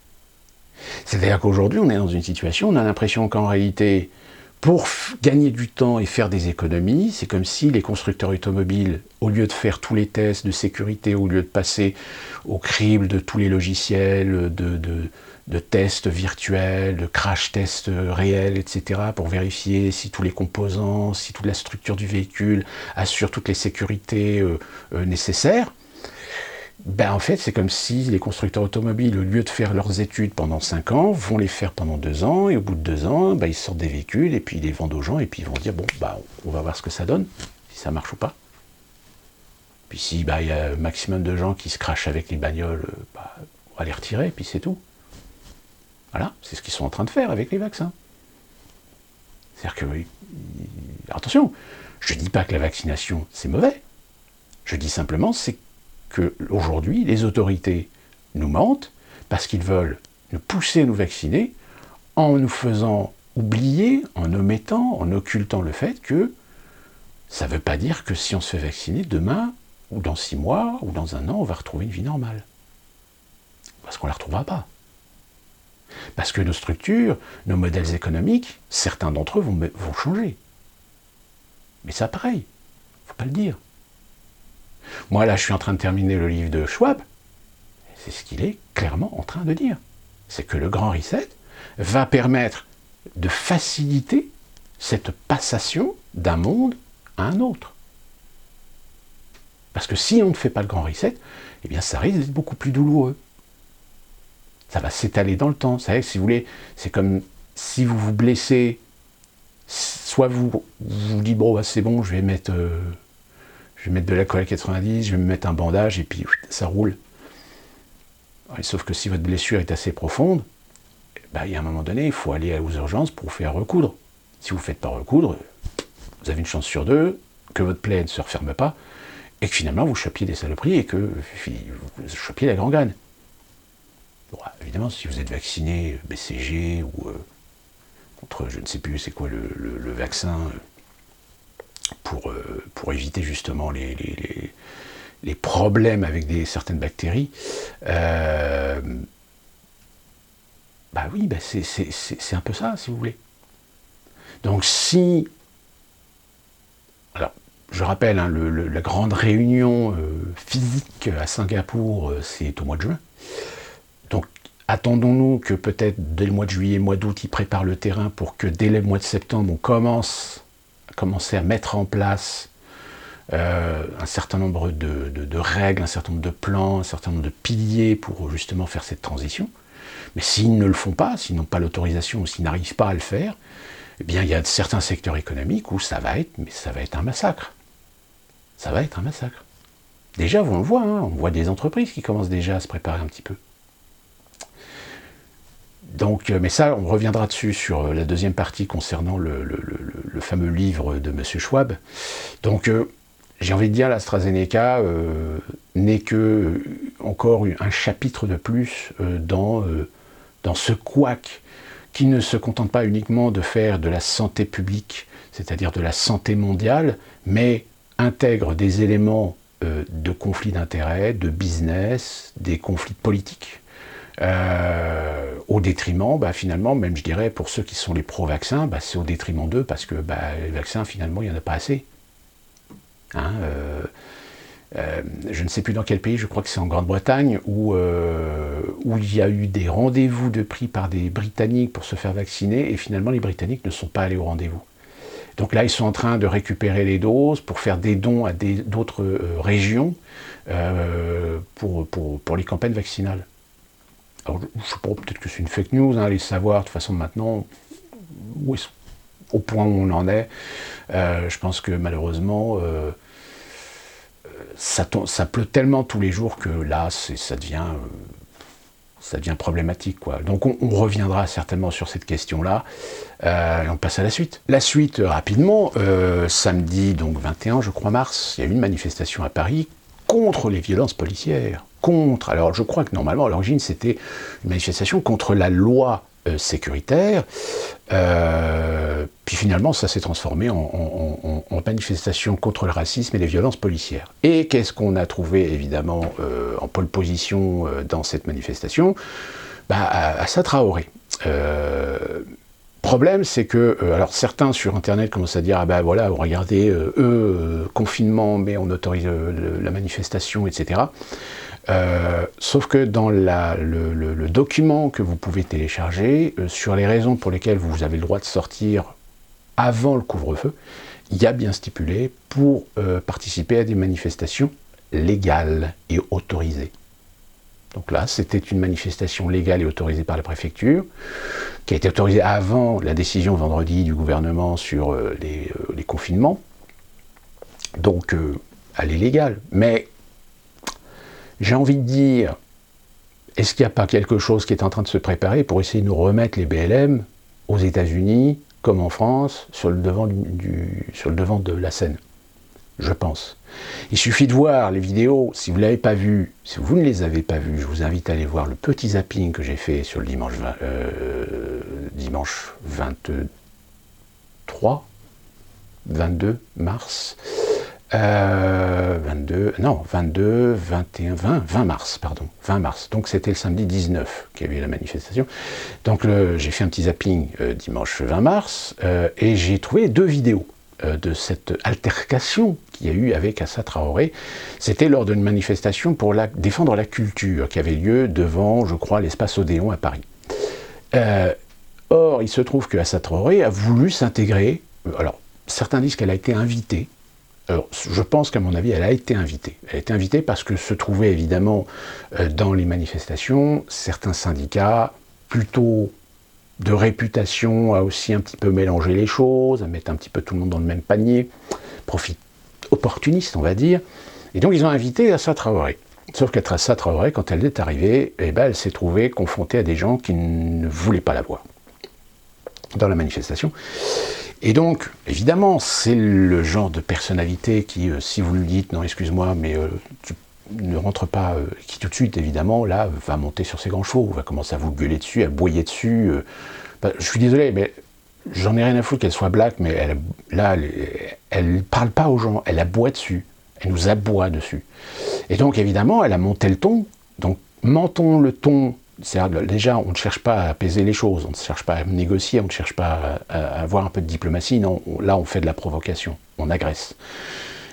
C'est-à-dire qu'aujourd'hui, on est dans une situation, on a l'impression qu'en réalité, pour gagner du temps et faire des économies, c'est comme si les constructeurs automobiles, au lieu de faire tous les tests de sécurité, au lieu de passer au crible de tous les logiciels, de tests virtuels, de crash tests réels, etc., pour vérifier si tous les composants, si toute la structure du véhicule assure toutes les sécurités nécessaires, Ben en fait, c'est comme si les constructeurs automobiles, au lieu de faire leurs études pendant 5 ans, vont les faire pendant 2 ans, et au bout de 2 ans, ben, ils sortent des véhicules, et puis ils les vendent aux gens, et puis ils vont dire, bon, bah, on va voir ce que ça donne, si ça marche ou pas. Puis si bah, y a un maximum de gens qui se crachent avec les bagnoles, bah, on va les retirer, et puis c'est tout. Voilà, c'est ce qu'ils sont en train de faire avec les vaccins. C'est-à-dire que, oui, attention, je ne dis pas que la vaccination, c'est mauvais. Je dis simplement, c'est qu'aujourd'hui, les autorités nous mentent parce qu'ils veulent nous pousser à nous vacciner en nous faisant oublier, en omettant, en occultant le fait que ça ne veut pas dire que si on se fait vacciner, demain, ou dans 6 mois, ou dans 1 an, on va retrouver une vie normale. Parce qu'on ne la retrouvera pas. Parce que nos structures, nos modèles économiques, certains d'entre eux vont changer. Mais ça, pareil, il ne faut pas le dire. Moi, là, je suis en train de terminer le livre de Schwab. C'est ce qu'il est clairement en train de dire. C'est que le grand reset va permettre de faciliter cette passation d'un monde à un autre. Parce que si on ne fait pas le grand reset, eh bien, ça risque d'être beaucoup plus douloureux. Ça va s'étaler dans le temps. Vous savez, si vous voulez, c'est comme si vous vous blessez, soit vous dites, bon, bah, c'est bon, je vais mettre de l'alcool à 90, je vais me mettre un bandage, et puis ça roule. Ouais, sauf que si votre blessure est assez profonde, bah, il y a un moment donné, il faut aller aux urgences pour vous faire recoudre. Si vous ne faites pas recoudre, vous avez une chance sur 2 que votre plaie ne se referme pas, et que finalement vous chopiez des saloperies, et que vous chopiez la gangrène. Bon, évidemment, si vous êtes vacciné BCG ou contre, je ne sais plus c'est quoi le vaccin pour éviter justement les problèmes avec certaines bactéries, bah oui, bah c'est un peu ça, si vous voulez. Donc si... Alors, je rappelle, hein, la grande réunion physique à Singapour, c'est au mois de juin. Donc, attendons-nous que peut-être dès le mois de juillet, mois d'août, ils préparent le terrain pour que dès le mois de septembre, on commencer à mettre en place un certain nombre de règles, un certain nombre de plans, un certain nombre de piliers pour justement faire cette transition. Mais s'ils ne le font pas, s'ils n'ont pas l'autorisation ou s'ils n'arrivent pas à le faire, eh bien, il y a certains secteurs économiques où ça va être un massacre. Ça va être un massacre. Déjà, on le voit, hein, on voit des entreprises qui commencent déjà à se préparer un petit peu. Donc, mais ça, on reviendra dessus sur la deuxième partie concernant le fameux livre de M. Schwab. Donc, j'ai envie de dire, l'AstraZeneca n'est que encore un chapitre de plus dans ce couac qui ne se contente pas uniquement de faire de la santé publique, c'est-à-dire de la santé mondiale, mais intègre des éléments de conflits d'intérêts, de business, des conflits politiques, au détriment, bah, finalement, même je dirais, pour ceux qui sont les pro-vaccins, bah, c'est au détriment d'eux, parce que bah, les vaccins, finalement, il n'y en a pas assez. Hein, je ne sais plus dans quel pays, je crois que c'est en Grande-Bretagne, où il y a eu des rendez-vous de pris par des Britanniques pour se faire vacciner, et finalement les Britanniques ne sont pas allés au rendez-vous. Donc là, ils sont en train de récupérer les doses pour faire des dons à d'autres régions pour les campagnes vaccinales. Alors, je ne sais pas, peut-être que c'est une fake news, hein, allez savoir, de toute façon maintenant, au point où on en est, je pense que malheureusement, ça pleut tellement tous les jours que là, ça devient problématique, quoi. Donc on reviendra certainement sur cette question-là, et on passe à la suite. La suite, rapidement, samedi, donc 21, je crois, mars, il y a eu une manifestation à Paris contre les violences policières. Alors je crois que normalement, à l'origine, c'était une manifestation contre la loi sécuritaire, puis finalement, ça s'est transformé en manifestation contre le racisme et les violences policières. Et qu'est-ce qu'on a trouvé, évidemment, en pole position dans cette manifestation? Assa Traoré. Problème, c'est que, alors certains sur Internet commencent à dire, ah ben voilà, regardez, confinement, mais on autorise la manifestation, etc. Sauf que dans le document que vous pouvez télécharger, sur les raisons pour lesquelles vous avez le droit de sortir avant le couvre-feu, il y a bien stipulé pour participer à des manifestations légale et autorisée. Donc là, c'était une manifestation légale et autorisée par la préfecture, qui a été autorisée avant la décision vendredi du gouvernement sur les confinements. Donc, elle est légale. Mais j'ai envie de dire, est-ce qu'il n'y a pas quelque chose qui est en train de se préparer pour essayer de nous remettre les BLM aux États-Unis, comme en France, sur le devant de la scène? Je pense. Il suffit de voir les vidéos, si vous ne l'avez pas vu, si vous ne les avez pas vues, je vous invite à aller voir le petit zapping que j'ai fait sur le dimanche 22 mars, 20 mars, pardon, 20 mars. Donc c'était le samedi 19 qu'il y avait la manifestation. Donc j'ai fait un petit zapping dimanche 20 mars et j'ai trouvé 2 vidéos de cette altercation qu'il y a eu avec Assa Traoré. C'était lors d'une manifestation pour défendre la culture qui avait lieu devant, je crois, l'espace Odéon à Paris. Or, il se trouve que Assa Traoré a voulu s'intégrer. Alors, certains disent qu'elle a été invitée. Alors, je pense qu'à mon avis, elle a été invitée. Elle a été invitée parce que se trouvaient évidemment dans les manifestations certains syndicats plutôt de réputation à aussi un petit peu mélanger les choses, à mettre un petit peu tout le monde dans le même panier, profit opportuniste, on va dire. Et donc, ils ont invité Assa Traoré. Sauf qu'Assa Traoré, quand elle est arrivée, elle s'est trouvée confrontée à des gens qui ne voulaient pas la voir dans la manifestation. Et donc, évidemment, c'est le genre de personnalité qui, si vous lui dites, non, excuse-moi, mais tu ne rentre pas, qui tout de suite, évidemment, là, va monter sur ses grands chevaux, va commencer à vous gueuler dessus, à aboyer dessus. Je suis désolé, mais j'en ai rien à foutre qu'elle soit black, mais elle parle pas aux gens, elle aboie dessus, elle nous aboie dessus. Et donc, évidemment, elle a monté le ton, donc mentons le ton. C'est-à-dire, déjà, on ne cherche pas à apaiser les choses, on ne cherche pas à négocier, on ne cherche pas à avoir un peu de diplomatie, non, là on fait de la provocation, on agresse.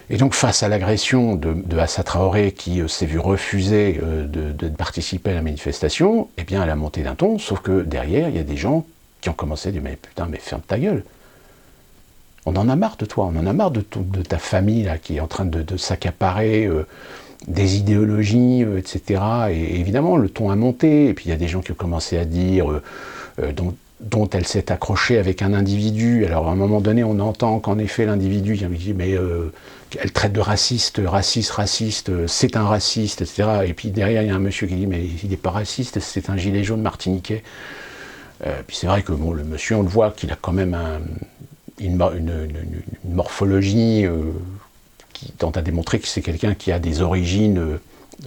Et donc face à l'agression de Assa Traoré qui s'est vu refuser de participer à la manifestation, eh bien elle a monté d'un ton, sauf que derrière il y a des gens qui ont commencé à dire mais putain mais ferme ta gueule. On en a marre de toi, on en a marre de ta famille là, qui est en train de s'accaparer des idéologies, etc. Et évidemment, le ton a monté, et puis il y a des gens qui ont commencé à dire dont elle s'est accrochée avec un individu. Alors à un moment donné, on entend qu'en effet l'individu, il dit mais elle traite de raciste, c'est un raciste, etc. Et puis derrière, il y a un monsieur qui dit mais il n'est pas raciste, c'est un gilet jaune martiniquais. Puis c'est vrai que bon, le monsieur, on le voit qu'il a quand même une morphologie qui tente à démontrer que c'est quelqu'un qui a des origines,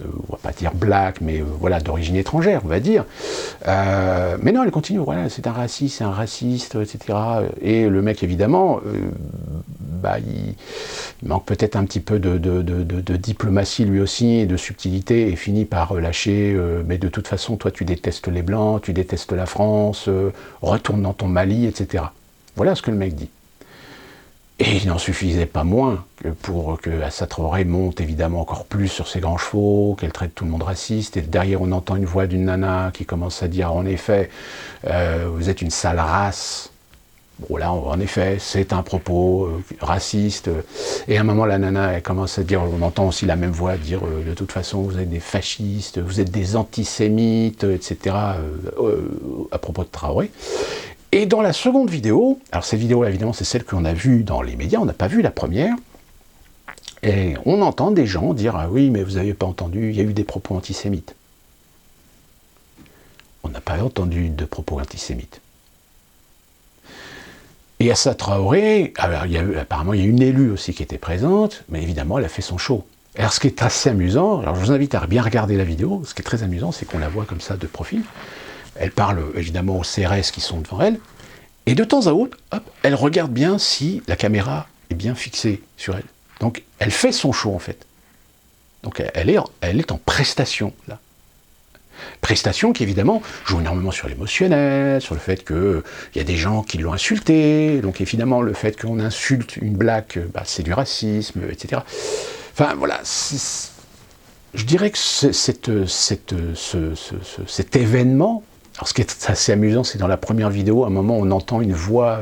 on va pas dire black, mais voilà, d'origine étrangère, on va dire. Mais non, elle continue, voilà, c'est un raciste, etc. Et le mec, évidemment, il manque peut-être un petit peu de diplomatie lui aussi, et de subtilité, et finit par lâcher, mais de toute façon, toi, tu détestes les Blancs, tu détestes la France, retourne dans ton Mali, etc. Voilà ce que le mec dit. Et il n'en suffisait pas moins que pour que Assa Traoré monte évidemment encore plus sur ses grands chevaux, qu'elle traite tout le monde raciste, et derrière on entend une voix d'une nana qui commence à dire en effet, vous êtes une sale race. Bon là, en effet, c'est un propos raciste. Et à un moment, la nana, elle commence à dire, on entend aussi la même voix dire, de toute façon, vous êtes des fascistes, vous êtes des antisémites, etc., à propos de Traoré. Et dans la seconde vidéo, alors cette vidéo évidemment c'est celle qu'on a vue dans les médias, on n'a pas vu la première, et on entend des gens dire ah oui mais vous n'avez pas entendu, il y a eu des propos antisémites. On n'a pas entendu de propos antisémites. Et Assa Traoré, alors apparemment il y a une élue aussi qui était présente, mais évidemment elle a fait son show. Alors ce qui est assez amusant, alors je vous invite à bien regarder la vidéo, ce qui est très amusant c'est qu'on la voit comme ça de profil. Elle parle évidemment aux CRS qui sont devant elle, et de temps à autre, hop, elle regarde bien si la caméra est bien fixée sur elle. Donc elle fait son show en fait. Donc elle est en prestation là. Prestation qui évidemment joue énormément sur l'émotionnel, sur le fait qu'il y a des gens qui l'ont insulté, donc évidemment le fait qu'on insulte une black, c'est du racisme, etc. Enfin voilà, je dirais que cet événement Alors ce qui est assez amusant, c'est dans la première vidéo, à un moment on entend une voix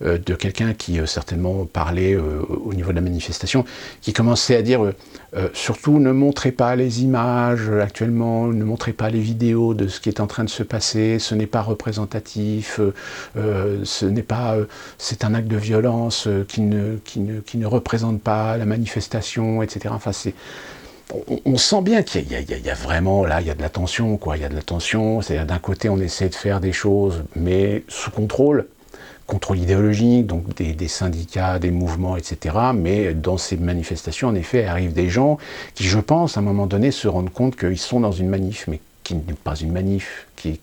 de quelqu'un qui certainement parlait au niveau de la manifestation, qui commençait à dire surtout ne montrez pas les images actuellement, ne montrez pas les vidéos de ce qui est en train de se passer, ce n'est pas représentatif, c'est un acte de violence qui ne représente pas la manifestation, etc. Enfin, on sent bien qu'il y a vraiment, là, il y a de la tension, quoi. Il y a de la tension, c'est-à-dire d'un côté, on essaie de faire des choses, mais sous contrôle idéologique, donc des syndicats, des mouvements, etc. Mais dans ces manifestations, en effet, arrivent des gens qui, je pense, à un moment donné, se rendent compte qu'ils sont dans une manif, mais qui n'est pas une manif, qui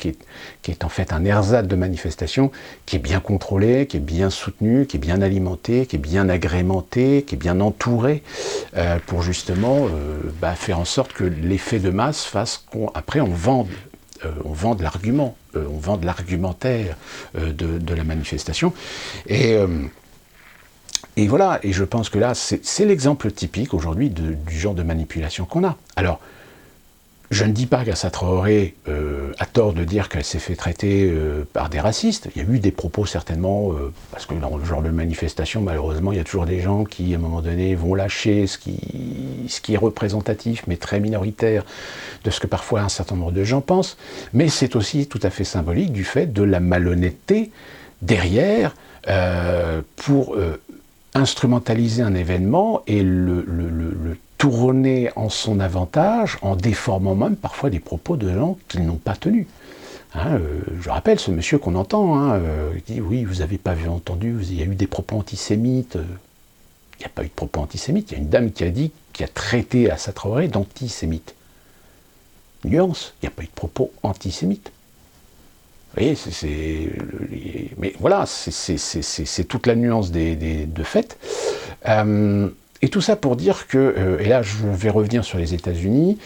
est en fait un ersatz de manifestation, qui est bien contrôlé, qui est bien soutenu, qui est bien alimenté, qui est bien agrémenté, qui est bien entouré, pour justement faire en sorte que l'effet de masse fasse qu'après on vende l'argument, on vend de l'argumentaire de la manifestation. Et voilà, et je pense que là, c'est l'exemple typique aujourd'hui du genre de manipulation qu'on a. Alors, je ne dis pas qu'Assa Traoré a tort de dire qu'elle s'est fait traiter par des racistes. Il y a eu des propos certainement, parce que dans le genre de manifestation, malheureusement, il y a toujours des gens qui, à un moment donné, vont lâcher ce qui est représentatif, mais très minoritaire, de ce que parfois un certain nombre de gens pensent. Mais c'est aussi tout à fait symbolique du fait de la malhonnêteté derrière pour instrumentaliser un événement et le tourner en son avantage, en déformant même parfois des propos de gens qu'ils n'ont pas tenus. Je rappelle ce monsieur qu'on entend, il dit « Oui, vous n'avez pas entendu, il y a eu des propos antisémites. » Il n'y a pas eu de propos antisémites, il y a une dame qui a traité Assa Traoré d'antisémite. Nuance, il n'y a pas eu de propos antisémites. Vous voyez, mais voilà, c'est toute la nuance de fait. Et tout ça pour dire que, et là je vais revenir sur les États-Unis,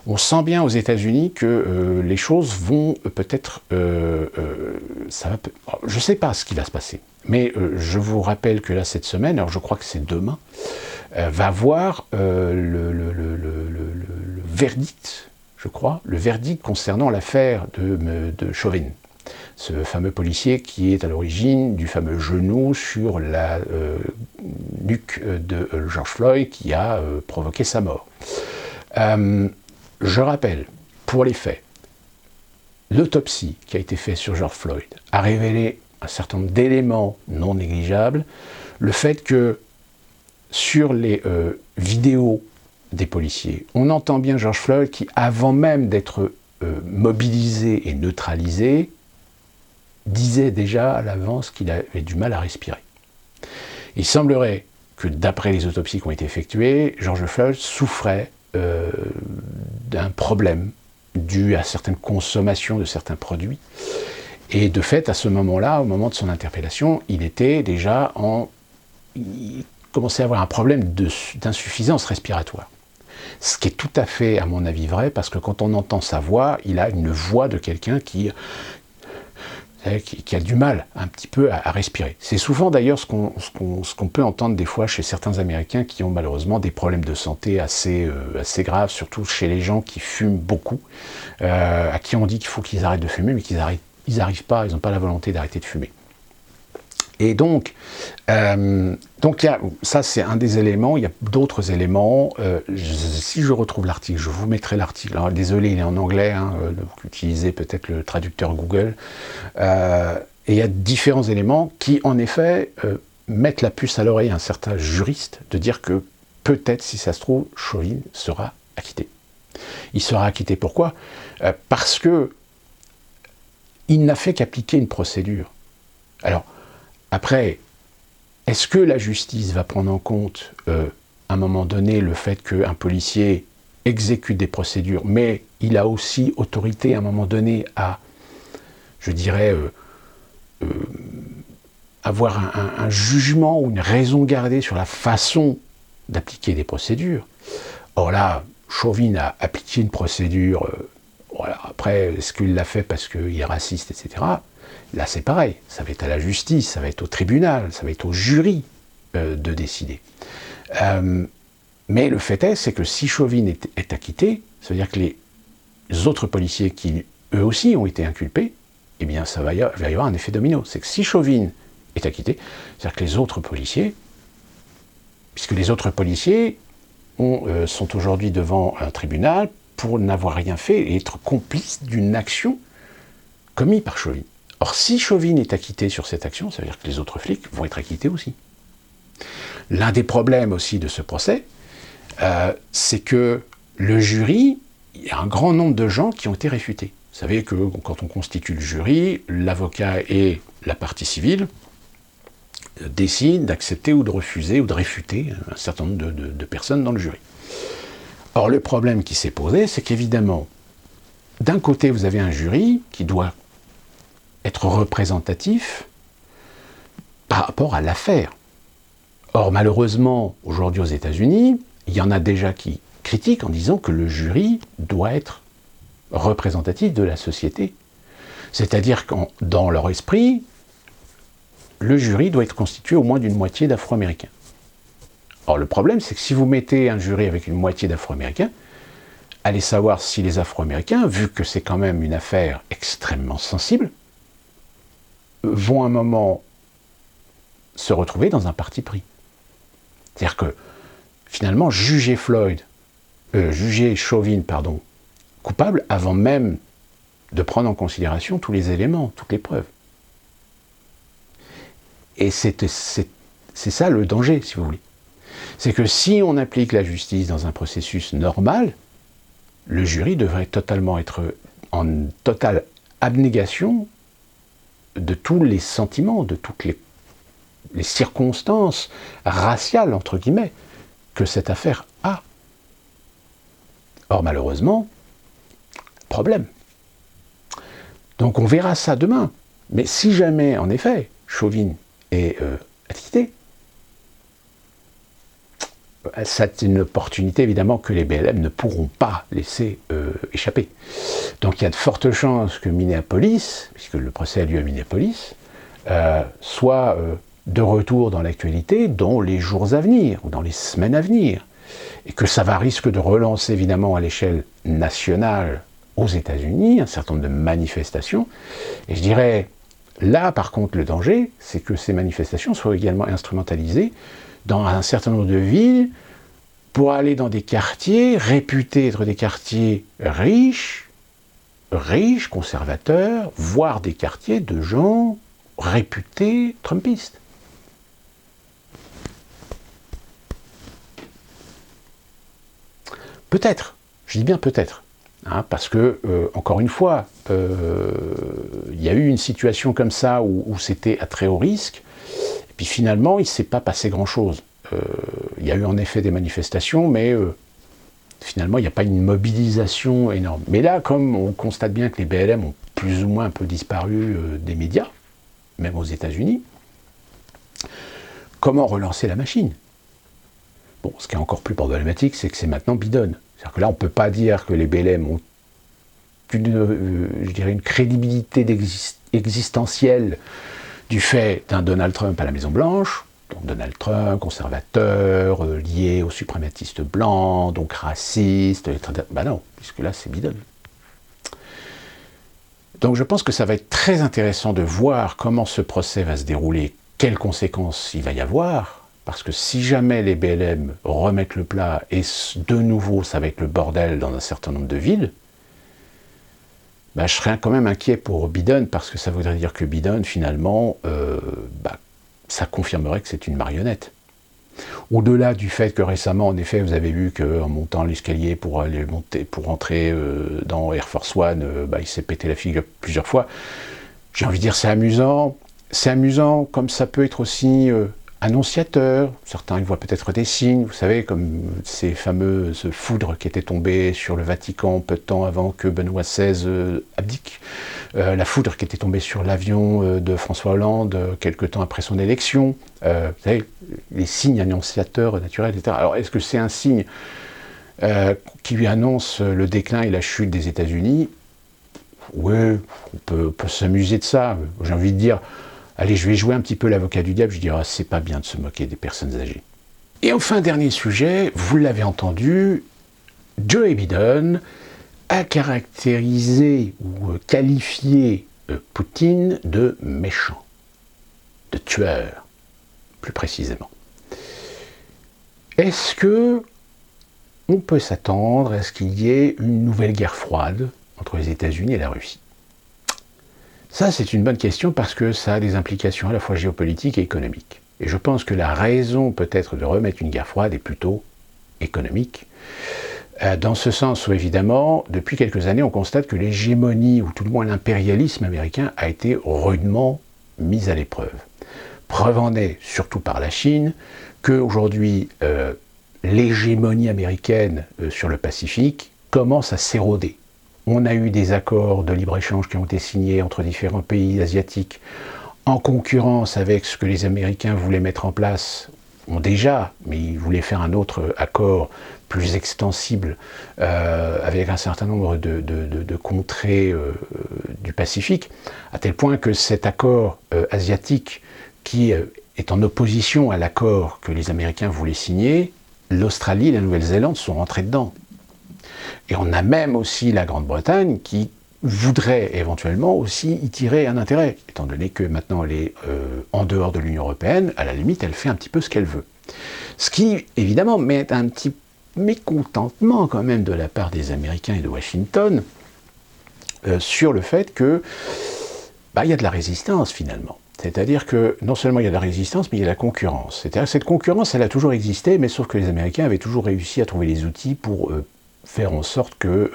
on sent bien aux États-Unis que les choses vont peut-être, je ne sais pas ce qui va se passer, mais je vous rappelle que là cette semaine, alors je crois que c'est demain, va voir le verdict, je crois, le verdict concernant l'affaire de Chauvin. Ce fameux policier qui est à l'origine du fameux genou sur la nuque de George Floyd qui a provoqué sa mort. Je rappelle, pour les faits, l'autopsie qui a été faite sur George Floyd a révélé un certain nombre d'éléments non négligeables. Le fait que sur les vidéos des policiers, on entend bien George Floyd qui, avant même d'être mobilisé et neutralisé, disait déjà à l'avance qu'il avait du mal à respirer. Il semblerait que d'après les autopsies qui ont été effectuées, George Floyd souffrait d'un problème dû à certaines consommations de certains produits. Et de fait, à ce moment-là, au moment de son interpellation, il commençait à avoir un problème d'insuffisance respiratoire. Ce qui est tout à fait, à mon avis, vrai, parce que quand on entend sa voix, il a une voix de quelqu'un qui a du mal un petit peu à respirer. C'est souvent d'ailleurs ce qu'on peut entendre des fois chez certains Américains qui ont malheureusement des problèmes de santé assez graves, surtout chez les gens qui fument beaucoup, à qui on dit qu'il faut qu'ils arrêtent de fumer, mais qu'ils n'arrivent pas, ils n'ont pas la volonté d'arrêter de fumer. Et donc ça c'est un des éléments, il y a d'autres éléments. Si je retrouve l'article, je vous mettrai l'article. Alors désolé, il est en anglais, donc utilisez peut-être le traducteur Google. Et il y a différents éléments qui, en effet, mettent la puce à l'oreille à un certain juriste de dire que peut-être, si ça se trouve, Chauvin sera acquitté. Il sera acquitté pourquoi ? Parce que il n'a fait qu'appliquer une procédure. Alors, après, est-ce que la justice va prendre en compte, à un moment donné, le fait qu'un policier exécute des procédures, mais il a aussi autorité, à un moment donné, à, je dirais, avoir un jugement ou une raison gardée sur la façon d'appliquer des procédures? Or là, Chauvin a appliqué une procédure, voilà, après, est-ce qu'il l'a fait parce qu'il est raciste, etc. Là, c'est pareil, ça va être à la justice, ça va être au tribunal, ça va être au jury de décider. Mais le fait est, c'est que si Chauvin est acquitté, ça veut dire que les autres policiers qui eux aussi ont été inculpés, eh bien il va y avoir un effet domino. C'est que si Chauvin est acquitté, c'est-à-dire que les autres policiers, puisque les autres policiers sont aujourd'hui devant un tribunal pour n'avoir rien fait et être complices d'une action commise par Chauvin. Or, si Chauvin est acquitté sur cette action, ça veut dire que les autres flics vont être acquittés aussi. L'un des problèmes aussi de ce procès, c'est que le jury, il y a un grand nombre de gens qui ont été réfutés. Vous savez que quand on constitue le jury, l'avocat et la partie civile décident d'accepter ou de refuser ou de réfuter un certain nombre de personnes dans le jury. Or, le problème qui s'est posé, c'est qu'évidemment, d'un côté, vous avez un jury qui doit être représentatif par rapport à l'affaire. Or, malheureusement, aujourd'hui aux États-Unis, il y en a déjà qui critiquent en disant que le jury doit être représentatif de la société. C'est-à-dire que dans leur esprit, le jury doit être constitué au moins d'une moitié d'Afro-Américains. Or, le problème, c'est que si vous mettez un jury avec une moitié d'Afro-Américains, allez savoir si les Afro-Américains, vu que c'est quand même une affaire extrêmement sensible, vont à un moment se retrouver dans un parti pris. C'est-à-dire que, finalement, juger Chauvin, coupable, avant même de prendre en considération tous les éléments, toutes les preuves. Et c'est ça le danger, si vous voulez. C'est que si on applique la justice dans un processus normal, le jury devrait totalement être en totale abnégation de tous les sentiments, de toutes les circonstances raciales, entre guillemets, que cette affaire a. Or, malheureusement, problème. Donc on verra ça demain. Mais si jamais, en effet, Chauvin est acquitté, c'est une opportunité évidemment que les BLM ne pourront pas laisser échapper. Donc il y a de fortes chances que Minneapolis, puisque le procès a lieu à Minneapolis, soit de retour dans l'actualité dans les jours à venir, ou dans les semaines à venir. Et que ça risque de relancer évidemment à l'échelle nationale aux États-Unis un certain nombre de manifestations. Et je dirais, là par contre le danger, c'est que ces manifestations soient également instrumentalisées dans un certain nombre de villes pour aller dans des quartiers réputés être des quartiers riches, conservateurs, voire des quartiers de gens réputés trumpistes. Peut-être, je dis bien peut-être, hein, parce que, encore une fois, il y a eu une situation comme ça où c'était à très haut risque, et puis finalement, il ne s'est pas passé grand-chose. Il y a eu en effet des manifestations, mais finalement, il n'y a pas une mobilisation énorme. Mais là, comme on constate bien que les BLM ont plus ou moins un peu disparu des médias, même aux États-Unis, comment relancer la machine ? Bon, ce qui est encore plus problématique, c'est que c'est maintenant bidonne. C'est-à-dire que là, on ne peut pas dire que les BLM ont une crédibilité existentielle du fait d'un Donald Trump à la Maison-Blanche. Donc Donald Trump, conservateur, lié aux suprématistes blancs, donc raciste, etc. Ben non, puisque là, c'est bidonne. Donc je pense que ça va être très intéressant de voir comment ce procès va se dérouler, quelles conséquences il va y avoir. Parce que si jamais les BLM remettent le plat, et de nouveau ça va être le bordel dans un certain nombre de villes, bah, je serais quand même inquiet pour Biden, parce que ça voudrait dire que Biden, finalement, ça confirmerait que c'est une marionnette. Au-delà du fait que récemment, en effet, vous avez vu qu'en montant l'escalier pour entrer dans Air Force One, il s'est pété la figure plusieurs fois. J'ai envie de dire, c'est amusant. C'est amusant, comme ça peut être aussi annonciateur. Certains y voient peut-être des signes, vous savez, comme ces fameuses foudres qui étaient tombées sur le Vatican peu de temps avant que Benoît XVI abdique. La foudre qui était tombée sur l'avion de François Hollande quelque temps après son élection. Vous savez, les signes annonciateurs naturels, etc. Alors, est-ce que c'est un signe qui lui annonce le déclin et la chute des États-Unis? Oui, on peut s'amuser de ça. J'ai envie de dire, allez, je vais jouer un petit peu l'avocat du diable, je dirais, c'est pas bien de se moquer des personnes âgées. Et enfin, dernier sujet, vous l'avez entendu, Joe Biden a caractérisé ou qualifié Poutine de méchant, de tueur, plus précisément. Est-ce que on peut s'attendre à ce qu'il y ait une nouvelle guerre froide entre les États-Unis et la Russie? Ça, c'est une bonne question parce que ça a des implications à la fois géopolitiques et économiques. Et je pense que la raison peut-être de remettre une guerre froide est plutôt économique. Dans ce sens où, évidemment, depuis quelques années, on constate que l'hégémonie, ou tout le moins l'impérialisme américain, a été rudement mise à l'épreuve. Preuve en est, surtout par la Chine, qu'aujourd'hui, l'hégémonie américaine sur le Pacifique commence à s'éroder. On a eu des accords de libre-échange qui ont été signés entre différents pays asiatiques en concurrence avec ce que les Américains voulaient mettre en place, déjà, mais ils voulaient faire un autre accord plus extensible avec un certain nombre de contrées du Pacifique, à tel point que cet accord asiatique qui est en opposition à l'accord que les Américains voulaient signer, l'Australie et la Nouvelle-Zélande sont rentrés dedans. Et on a même aussi la Grande-Bretagne qui voudrait éventuellement aussi y tirer un intérêt, étant donné que maintenant elle est en dehors de l'Union européenne, à la limite elle fait un petit peu ce qu'elle veut. Ce qui évidemment met un petit mécontentement quand même de la part des Américains et de Washington sur le fait que il y a de la résistance finalement. C'est-à-dire que non seulement il y a de la résistance, mais il y a de la concurrence. C'est-à-dire que cette concurrence, elle a toujours existé, mais sauf que les Américains avaient toujours réussi à trouver les outils pour faire en sorte que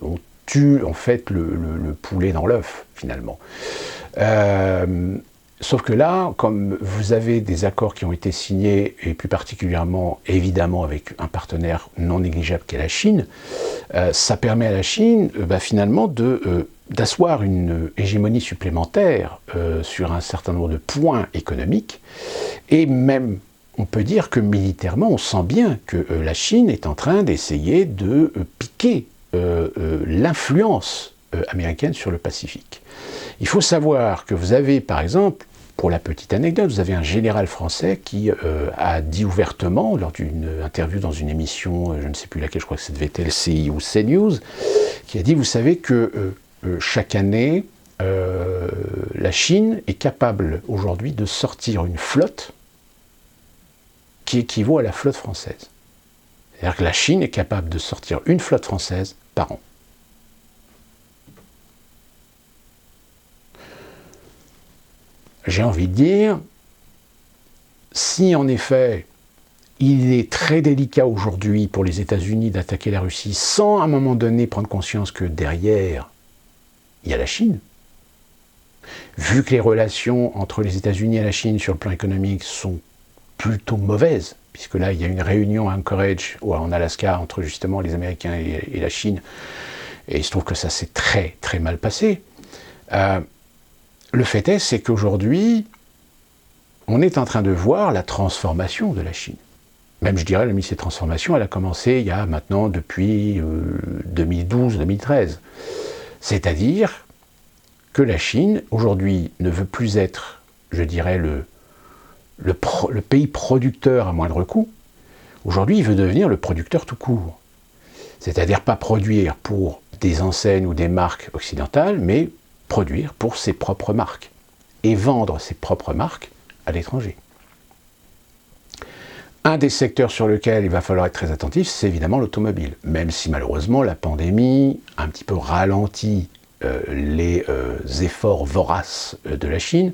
on tue en fait le poulet dans l'œuf, finalement. Sauf que là, comme vous avez des accords qui ont été signés, et plus particulièrement, évidemment, avec un partenaire non négligeable qu'est la Chine, ça permet à la Chine, finalement, d'asseoir une hégémonie supplémentaire sur un certain nombre de points économiques, et même, on peut dire que militairement, on sent bien que la Chine est en train d'essayer de piquer l'influence américaine sur le Pacifique. Il faut savoir que vous avez, par exemple, pour la petite anecdote, vous avez un général français qui a dit ouvertement, lors d'une interview dans une émission, je ne sais plus laquelle, je crois que ça devait être LCI ou CNews, qui a dit, vous savez que chaque année, la Chine est capable aujourd'hui de sortir une flotte qui équivaut à la flotte française. C'est-à-dire que la Chine est capable de sortir une flotte française par an. J'ai envie de dire, si en effet, il est très délicat aujourd'hui pour les États-Unis d'attaquer la Russie sans à un moment donné prendre conscience que derrière, il y a la Chine, vu que les relations entre les États-Unis et la Chine sur le plan économique sont plutôt mauvaises, puisque là, il y a une réunion à Anchorage, en Alaska, entre justement les Américains et la Chine, et il se trouve que ça s'est très très mal passé. Le fait est, c'est qu'aujourd'hui, on est en train de voir la transformation de la Chine. Même, je dirais, cette transformation, elle a commencé il y a maintenant depuis 2012-2013. C'est-à-dire que la Chine, aujourd'hui, ne veut plus être, je dirais, le pays producteur à moindre coût. Aujourd'hui, il veut devenir le producteur tout court. C'est-à-dire pas produire pour des enseignes ou des marques occidentales, mais produire pour ses propres marques et vendre ses propres marques à l'étranger. Un des secteurs sur lequel il va falloir être très attentif, c'est évidemment l'automobile. Même si malheureusement la pandémie a un petit peu ralenti les efforts voraces de la Chine,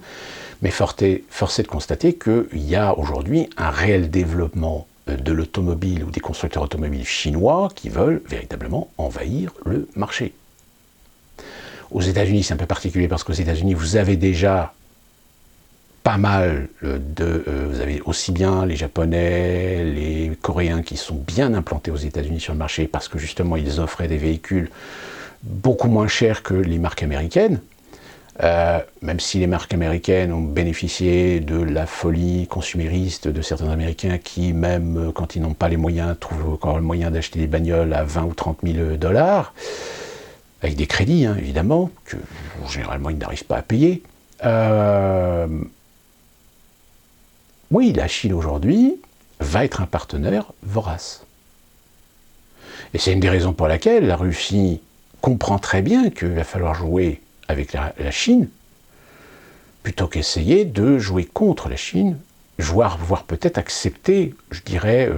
mais force est de constater qu'il y a aujourd'hui un réel développement de l'automobile ou des constructeurs automobiles chinois qui veulent véritablement envahir le marché. Aux États-Unis, c'est un peu particulier parce qu'aux États-Unis, vous avez déjà pas mal vous avez aussi bien les Japonais, les Coréens qui sont bien implantés aux États-Unis sur le marché parce que justement, ils offraient des véhicules beaucoup moins chers que les marques américaines. Même si les marques américaines ont bénéficié de la folie consumériste de certains Américains qui, même quand ils n'ont pas les moyens, trouvent encore le moyen d'acheter des bagnoles à 20 ou 30 000 $, avec des crédits, hein, évidemment, que généralement ils n'arrivent pas à payer. Oui, la Chine aujourd'hui va être un partenaire vorace. Et c'est une des raisons pour laquelle la Russie comprend très bien qu'il va falloir jouer avec la Chine, plutôt qu'essayer de jouer contre la Chine, voire peut-être accepter, je dirais,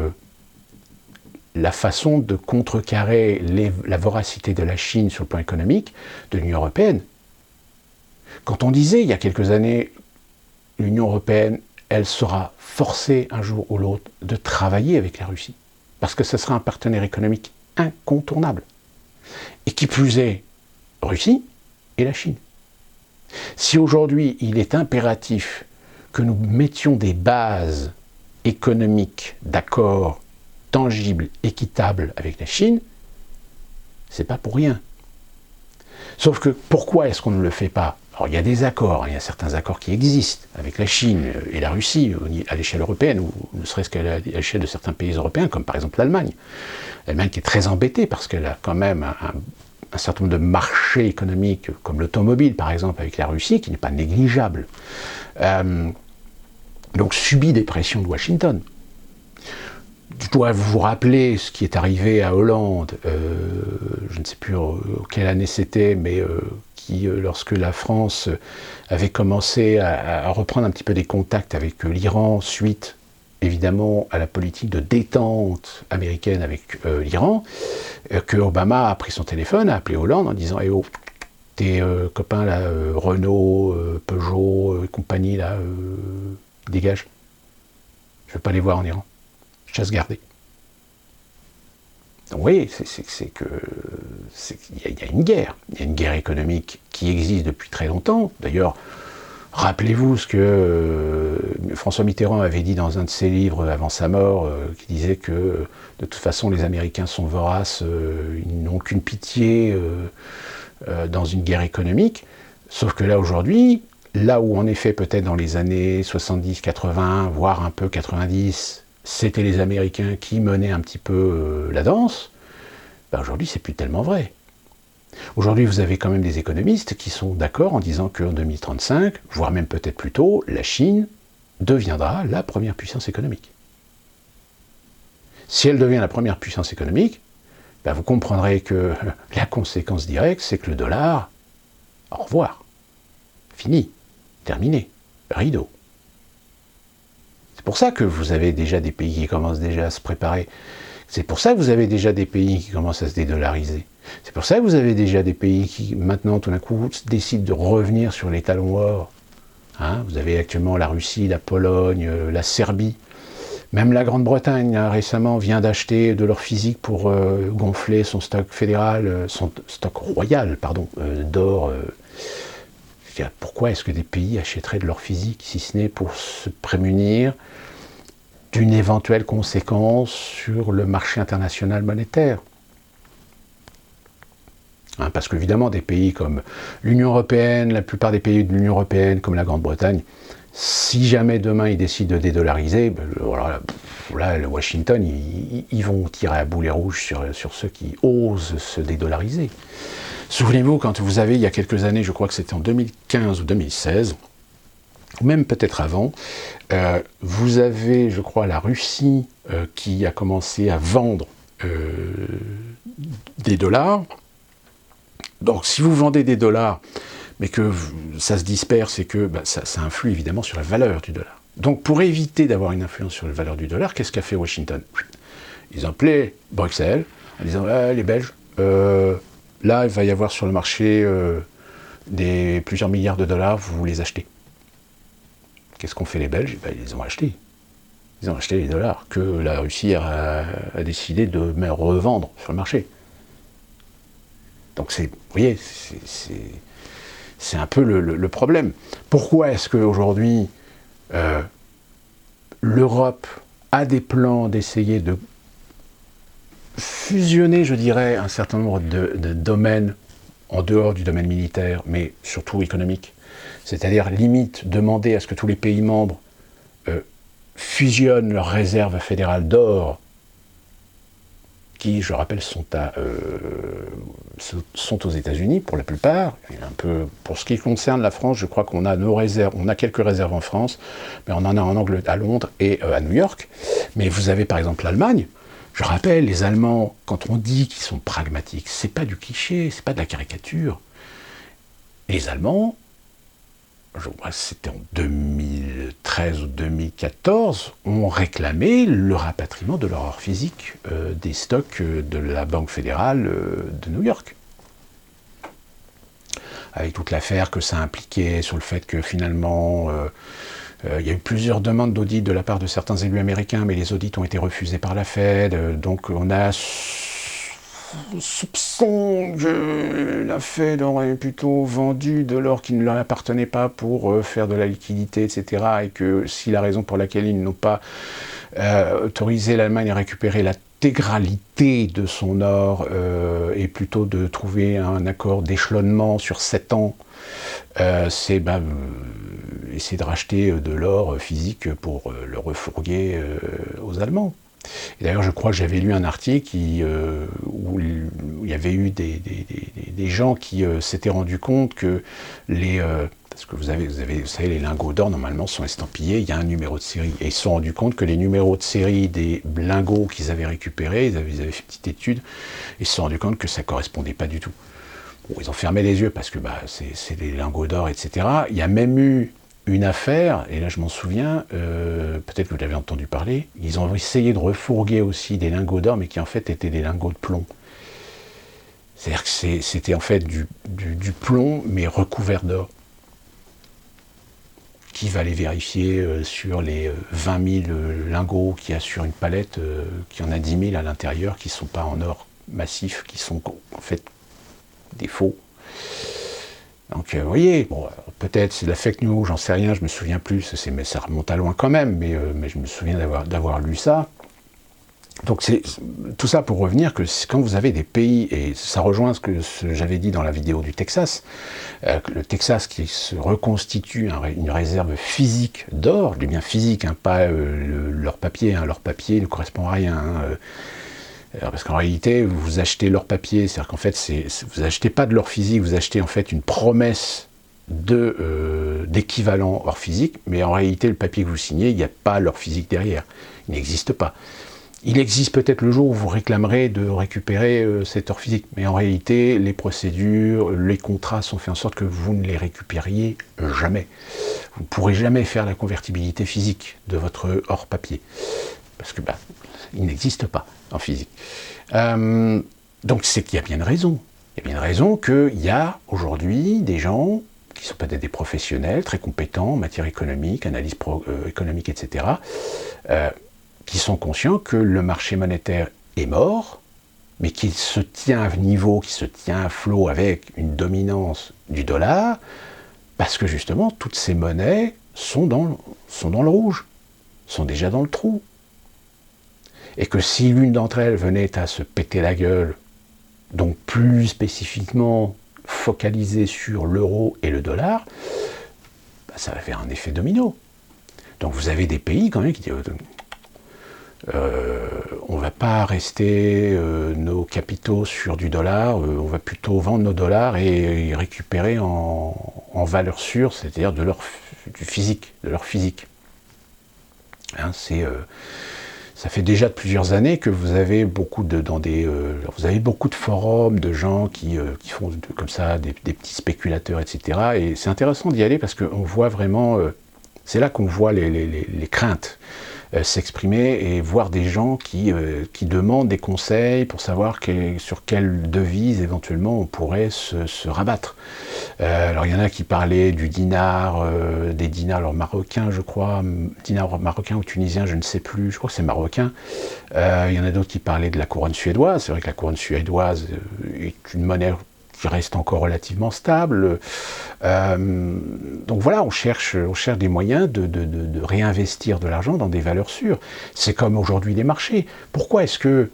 la façon de contrecarrer la voracité de la Chine sur le plan économique de l'Union européenne. Quand on disait il y a quelques années, l'Union européenne, elle sera forcée un jour ou l'autre de travailler avec la Russie, parce que ce sera un partenaire économique incontournable. Et qui plus est, Russie et la Chine. Si aujourd'hui il est impératif que nous mettions des bases économiques d'accords tangibles, équitables avec la Chine, c'est pas pour rien. Sauf que pourquoi est-ce qu'on ne le fait pas? Alors il y a des accords, il y a certains accords qui existent avec la Chine et la Russie à l'échelle européenne, ou ne serait-ce qu'à l'échelle de certains pays européens, comme par exemple l'Allemagne. L'Allemagne qui est très embêtée parce qu'elle a quand même un certain nombre de marchés économiques, comme l'automobile par exemple avec la Russie, qui n'est pas négligeable. Donc subit des pressions de Washington. Je dois vous rappeler ce qui est arrivé à Hollande, je ne sais plus quelle année c'était, mais qui, lorsque la France avait commencé à reprendre un petit peu des contacts avec l'Iran, suite évidemment à la politique de détente américaine avec l'Iran, que Obama a pris son téléphone, a appelé Hollande en disant « Eh oh, tes copains là, Renault, Peugeot, compagnie là, dégage, je ne veux pas les voir en Iran. Chasse gardée. » Donc oui, il y a une guerre. Il y a une guerre économique qui existe depuis très longtemps. D'ailleurs, rappelez-vous ce que François Mitterrand avait dit dans un de ses livres avant sa mort, qui disait que de toute façon les Américains sont voraces, ils n'ont qu'une pitié dans une guerre économique. Sauf que là aujourd'hui, là où en effet peut-être dans les années 70, 80, voire un peu 90, c'était les Américains qui menaient un petit peu la danse, ben aujourd'hui c'est plus tellement vrai. Aujourd'hui vous avez quand même des économistes qui sont d'accord en disant qu'en 2035, voire même peut-être plus tôt, la Chine deviendra la première puissance économique. Si elle devient la première puissance économique, ben vous comprendrez que la conséquence directe, c'est que le dollar, au revoir, fini, terminé, rideau. C'est pour ça que vous avez déjà des pays qui commencent déjà à se préparer. C'est pour ça que vous avez déjà des pays qui commencent à se dédollariser. C'est pour ça que vous avez déjà des pays qui, maintenant, tout d'un coup, décident de revenir sur les talons or. Hein, vous avez actuellement la Russie, la Pologne, la Serbie. Même la Grande-Bretagne, récemment, vient d'acheter de l'or physique pour gonfler son stock fédéral, son stock royal, pardon, d'or. Pourquoi est-ce que des pays achèteraient de l'or physique, si ce n'est pour se prémunir d'une éventuelle conséquence sur le marché international monétaire? Hein, parce qu'évidemment, des pays comme l'Union européenne, la plupart des pays de l'Union européenne, comme la Grande-Bretagne, si jamais demain ils décident de dédollariser, ben, là, le Washington, ils vont tirer à boulet rouge sur ceux qui osent se dédollariser. Souvenez-vous, quand vous avez, il y a quelques années, je crois que c'était en 2015 ou 2016, ou même peut-être avant, vous avez, je crois, la Russie qui a commencé à vendre des dollars. Donc, si vous vendez des dollars, mais que ça se disperse et que ça influe évidemment sur la valeur du dollar. Donc, pour éviter d'avoir une influence sur la valeur du dollar, qu'est-ce qu'a fait Washington? Ils ont appelé Bruxelles en disant les Belges, là, il va y avoir sur le marché des plusieurs milliards de dollars, vous les achetez. Qu'est-ce qu'ont fait les Belges? Ils ont acheté. Ils ont acheté les dollars que la Russie a décidé de revendre sur le marché. Donc, vous voyez, c'est un peu le problème. Pourquoi est-ce qu'aujourd'hui, l'Europe a des plans d'essayer de fusionner, je dirais, un certain nombre de domaines en dehors du domaine militaire, mais surtout économique. C'est-à-dire, limite, demander à ce que tous les pays membres fusionnent leurs réserves fédérales d'or, qui, je rappelle, sont aux États-Unis pour la plupart. Un peu, pour ce qui concerne la France, je crois qu'on a nos réserves, on a quelques réserves en France, mais on en a à Londres et à New York. Mais vous avez par exemple l'Allemagne, Je rappelle, les Allemands, quand on dit qu'ils sont pragmatiques, c'est pas du cliché, c'est pas de la caricature. Les Allemands, je crois que c'était en 2013 ou 2014, ont réclamé le rapatriement de leur or physique des stocks de la Banque fédérale de New York. Avec toute l'affaire que ça impliquait sur le fait que finalement, il y a eu plusieurs demandes d'audit de la part de certains élus américains, mais les audits ont été refusés par la Fed, donc on a soupçon que la Fed aurait plutôt vendu de l'or qui ne leur appartenait pas pour faire de la liquidité, etc. Et que si la raison pour laquelle ils n'ont pas autorisé l'Allemagne à récupérer l'intégralité de son or est plutôt de trouver un accord d'échelonnement sur 7 ans, c'est essayer de racheter de l'or physique pour le refourguer aux Allemands. Et d'ailleurs, je crois que j'avais lu un article où il y avait eu des gens qui s'étaient rendus compte que parce que vous savez, les lingots d'or, normalement, sont estampillés, il y a un numéro de série. Et ils se sont rendus compte que les numéros de série des lingots qu'ils avaient récupérés, ils avaient fait une petite étude, et ils se sont rendus compte que ça ne correspondait pas du tout. Bon, ils ont fermé les yeux parce que c'est des lingots d'or, etc. Il y a même eu une affaire, et là je m'en souviens, peut-être que vous l'avez entendu parler, ils ont essayé de refourguer aussi des lingots d'or, mais qui en fait étaient des lingots de plomb. C'est-à-dire que c'était en fait du plomb, mais recouvert d'or. Qui va les vérifier sur les 20 000 lingots qu'il y a sur une palette, qu'il y en a 10 000 à l'intérieur, qui ne sont pas en or massif, qui sont en fait des faux. Donc vous voyez, bon, peut-être c'est de la fake news, j'en sais rien, je me souviens plus, mais ça remonte à loin quand même, mais je me souviens d'avoir lu ça. Donc c'est tout ça pour revenir que quand vous avez des pays, et ça rejoint ce que j'avais dit dans la vidéo du Texas, le Texas qui se reconstitue une réserve physique d'or, je dis bien physique, hein, pas leur papier, hein, leur papier ne correspond à rien. Parce qu'en réalité, vous achetez l'or papier, c'est-à-dire qu'en fait, vous achetez pas de l'or physique, vous achetez en fait une promesse d'équivalent or physique, mais en réalité, le papier que vous signez, il n'y a pas l'or physique derrière. Il n'existe pas. Il existe peut-être le jour où vous réclamerez de récupérer cet or physique, mais en réalité, les procédures, les contrats sont faits en sorte que vous ne les récupériez jamais. Vous ne pourrez jamais faire la convertibilité physique de votre or papier, parce que il n'existe pas en physique. Donc c'est qu'il y a bien une raison. Il y a bien une raison qu'il y a aujourd'hui des gens qui sont peut-être des professionnels très compétents en matière économique, analyse économique, etc., qui sont conscients que le marché monétaire est mort, mais qu'il se tient à niveau, qu'il se tient à flot avec une dominance du dollar, parce que justement, toutes ces monnaies sont dans le rouge, sont déjà dans le trou. Et que si l'une d'entre elles venait à se péter la gueule, donc plus spécifiquement focalisée sur l'euro et le dollar, ça va faire un effet domino. Donc vous avez des pays quand même qui disent on ne va pas rester nos capitaux sur du dollar, on va plutôt vendre nos dollars et récupérer en valeur sûre, c'est-à-dire de l'or physique. Hein, ça fait déjà plusieurs années que vous avez beaucoup de forums de gens qui font comme ça des petits spéculateurs, etc. Et c'est intéressant d'y aller parce qu'on voit vraiment, c'est là qu'on voit les craintes s'exprimer et voir des gens qui demandent des conseils pour savoir sur quelle devise éventuellement on pourrait se rabattre. Alors il y en a qui parlaient du dinar, des dinars marocains, je crois, dinars marocains ou tunisiens, je ne sais plus, je crois que c'est marocain. Il y en a d'autres qui parlaient de la couronne suédoise. C'est vrai que la couronne suédoise est une monnaie qui reste encore relativement stable. Donc voilà, on cherche des moyens de réinvestir de l'argent dans des valeurs sûres. C'est comme aujourd'hui les marchés. Pourquoi est-ce que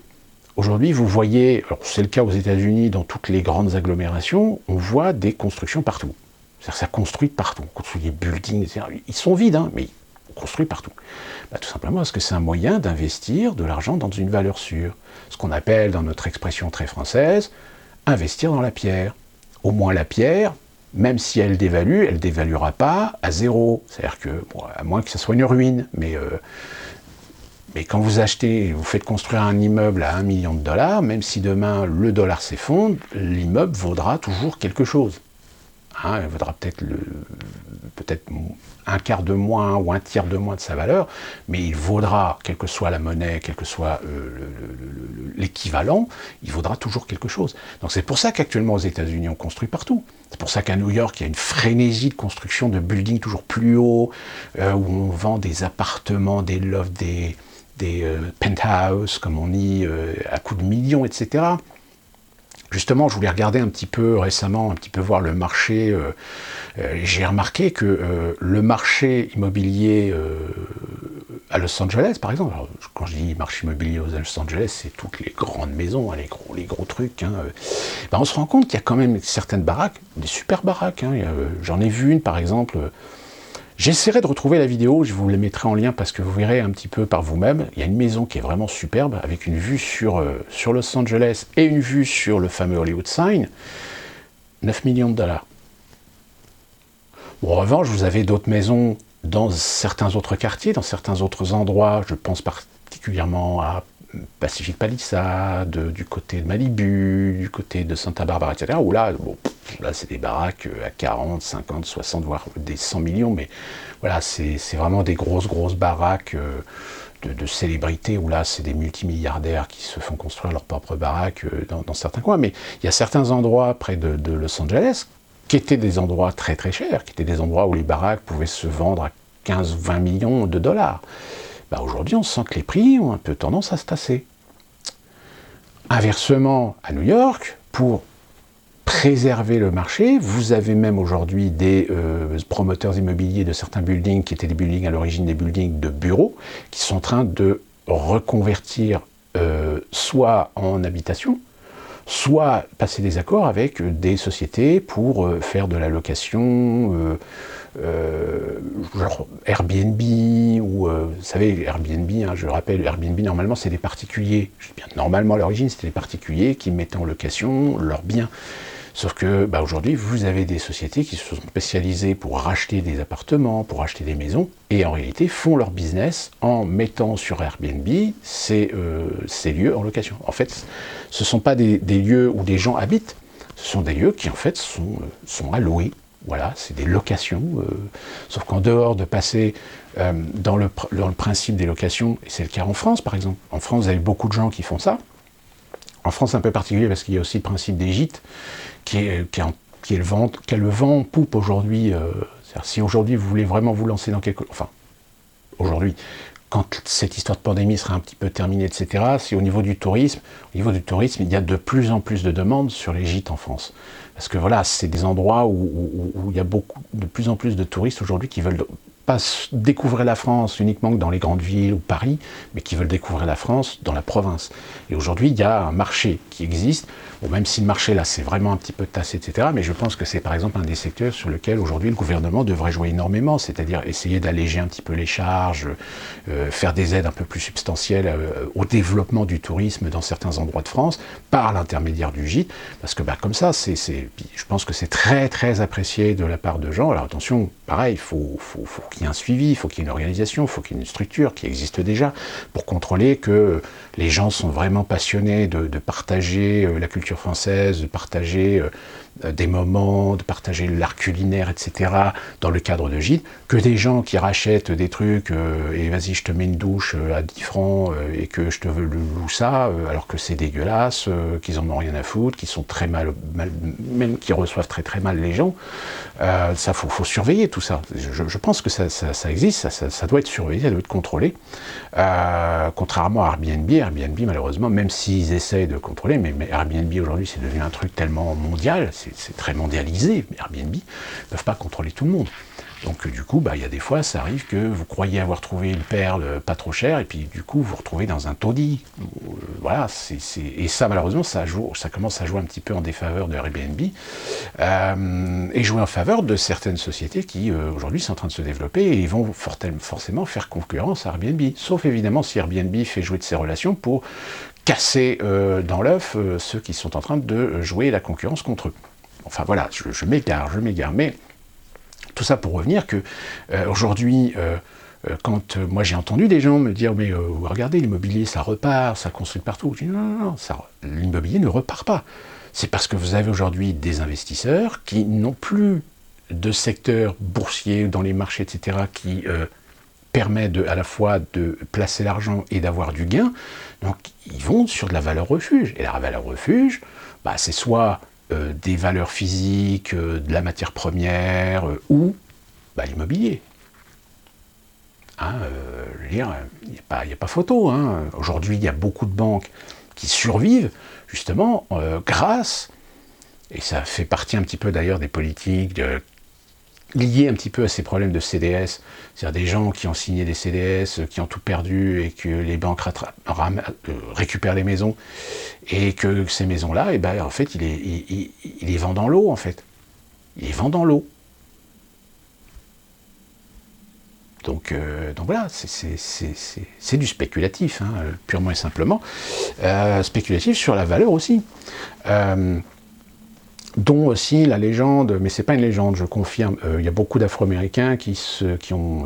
aujourd'hui vous voyez, alors c'est le cas aux États-Unis, dans toutes les grandes agglomérations, on voit des constructions partout. C'est-à-dire que ça construit partout. On construit des buildings, etc. Ils sont vides, hein, mais on construit partout. Tout simplement parce que c'est un moyen d'investir de l'argent dans une valeur sûre. Ce qu'on appelle, dans notre expression très française, investir dans la pierre. Au moins la pierre, même si elle ne dévaluera pas à zéro. C'est-à-dire que, à moins que ça soit une ruine, mais Mais quand vous achetez, vous faites construire un immeuble à 1 million de dollars, même si demain le dollar s'effondre, l'immeuble vaudra toujours quelque chose. Hein, il vaudra peut-être un quart de moins ou un tiers de moins de sa valeur, mais il vaudra, quelle que soit la monnaie, quel que soit l'équivalent, il vaudra toujours quelque chose. Donc c'est pour ça qu'actuellement aux États-Unis on construit partout. C'est pour ça qu'à New York il y a une frénésie de construction de buildings toujours plus hauts, où on vend des appartements, des lofts, des penthouses, comme on dit, à coups de millions, etc. Justement, je voulais regarder un petit peu récemment, un petit peu voir le marché. J'ai remarqué que le marché immobilier à Los Angeles, par exemple, alors, quand je dis marché immobilier à Los Angeles, c'est toutes les grandes maisons, hein, les gros trucs. Hein, ben on se rend compte qu'il y a quand même certaines baraques, des super baraques. Hein, j'en ai vu une, par exemple. J'essaierai de retrouver la vidéo, je vous la mettrai en lien parce que vous verrez un petit peu par vous-même. Il y a une maison qui est vraiment superbe, avec une vue sur Los Angeles et une vue sur le fameux Hollywood Sign. 9 millions de dollars. Bon, en revanche, vous avez d'autres maisons dans certains autres quartiers, dans certains autres endroits. Je pense particulièrement à Pacific Palisades, du côté de Malibu, du côté de Santa Barbara, etc. Où là, bon, là c'est des baraques à 40, 50, 60, voire des 100 millions, mais voilà, c'est vraiment des grosses baraques de célébrités, où là c'est des multimilliardaires qui se font construire leur propre baraque dans certains coins. Mais il y a certains endroits près de Los Angeles qui étaient des endroits très chers, qui étaient des endroits où les baraques pouvaient se vendre à 15 ou 20 millions de dollars. Bah aujourd'hui, on sent que les prix ont un peu tendance à se tasser. Inversement, à New York, pour préserver le marché, vous avez même aujourd'hui des promoteurs immobiliers de certains buildings, qui étaient des buildings à l'origine des buildings de bureaux, qui sont en train de reconvertir soit en habitation, soit passer des accords avec des sociétés pour faire de la location, genre Airbnb, ou vous savez, Airbnb, hein, je rappelle, Airbnb, normalement, c'est des particuliers. Je dis bien, normalement, à l'origine, c'était des particuliers qui mettaient en location leurs biens. Sauf que bah, aujourd'hui, vous avez des sociétés qui se sont spécialisées pour racheter des appartements, pour acheter des maisons, et en réalité font leur business en mettant sur Airbnb ces lieux en location. En fait, ce ne sont pas des lieux où des gens habitent, ce sont des lieux qui en fait sont à louer. Voilà, c'est des locations, sauf qu'en dehors de passer dans le principe des locations, et c'est le cas en France par exemple, en France vous avez beaucoup de gens qui font ça, en France c'est un peu particulier parce qu'il y a aussi le principe des gîtes, qui a le vent en poupe aujourd'hui. Si aujourd'hui vous voulez vraiment vous lancer dans quelque... Enfin, aujourd'hui, quand cette histoire de pandémie sera un petit peu terminée, etc., si au niveau du tourisme, il y a de plus en plus de demandes sur les gîtes en France. Parce que voilà, c'est des endroits où il y a de plus en plus de touristes aujourd'hui qui veulent pas découvrir la France uniquement que dans les grandes villes ou Paris, mais qui veulent découvrir la France dans la province. Et aujourd'hui, il y a un marché qui existe. Bon, même si le marché là, c'est vraiment un petit peu tassé, etc., mais je pense que c'est par exemple un des secteurs sur lequel aujourd'hui le gouvernement devrait jouer énormément, c'est-à-dire essayer d'alléger un petit peu les charges, faire des aides un peu plus substantielles au développement du tourisme dans certains endroits de France, par l'intermédiaire du gîte, parce que bah, comme ça, je pense que c'est très apprécié de la part de gens. Alors attention, pareil, il faut qu'il y ait un suivi, il faut qu'il y ait une organisation, il faut qu'il y ait une structure qui existe déjà pour contrôler que les gens sont vraiment passionnés de partager la culture française, de partager des moments, de partager l'art culinaire, etc., dans le cadre de gîtes, que des gens qui rachètent des trucs et vas-y, je te mets une douche à 10 francs et que je te loue ça, alors que c'est dégueulasse, qu'ils en ont rien à foutre, qu'ils sont très mal, même qu'ils reçoivent très mal les gens. Ça, faut surveiller tout ça. Je pense que ça existe, ça doit être surveillé, ça doit être contrôlé. Contrairement à Airbnb, malheureusement, même s'ils essayent de contrôler, mais Airbnb aujourd'hui c'est devenu un truc tellement mondial, c'est très mondialisé, mais Airbnb ne peuvent pas contrôler tout le monde. Donc du coup, il y a des fois, ça arrive que vous croyez avoir trouvé une perle pas trop chère, et puis du coup, vous vous retrouvez dans un taudis. Voilà, et ça, malheureusement, ça commence à jouer un petit peu en défaveur de Airbnb, et jouer en faveur de certaines sociétés qui, aujourd'hui, sont en train de se développer, et ils vont forcément faire concurrence à Airbnb. Sauf évidemment si Airbnb fait jouer de ses relations pour casser dans l'œuf ceux qui sont en train de jouer la concurrence contre eux. Enfin voilà, je m'égare, mais tout ça pour revenir que aujourd'hui, Moi j'ai entendu des gens me dire mais regardez l'immobilier ça repart, ça construit partout. Je dis non, l'immobilier ne repart pas. C'est parce que vous avez aujourd'hui des investisseurs qui n'ont plus de secteur boursier dans les marchés, etc., qui permet à la fois de placer l'argent et d'avoir du gain. Donc ils vont sur de la valeur refuge. Et la valeur refuge, c'est soit des valeurs physiques, de la matière première, ou l'immobilier. Je veux dire, il n'y a pas photo. Aujourd'hui, il y a beaucoup de banques qui survivent, justement, grâce, et ça fait partie un petit peu d'ailleurs des politiques liées un petit peu à ces problèmes de CDS, c'est-à-dire des gens qui ont signé des CDS, qui ont tout perdu, et que les banques récupèrent les maisons, et que ces maisons-là, en fait, ils les vendent dans l'eau, en fait. Ils les vendent dans l'eau. Donc voilà, c'est du spéculatif, purement et simplement. Spéculatif sur la valeur aussi. Dont aussi la légende, mais c'est pas une légende, je confirme, il y a beaucoup d'Afro-Américains qui ont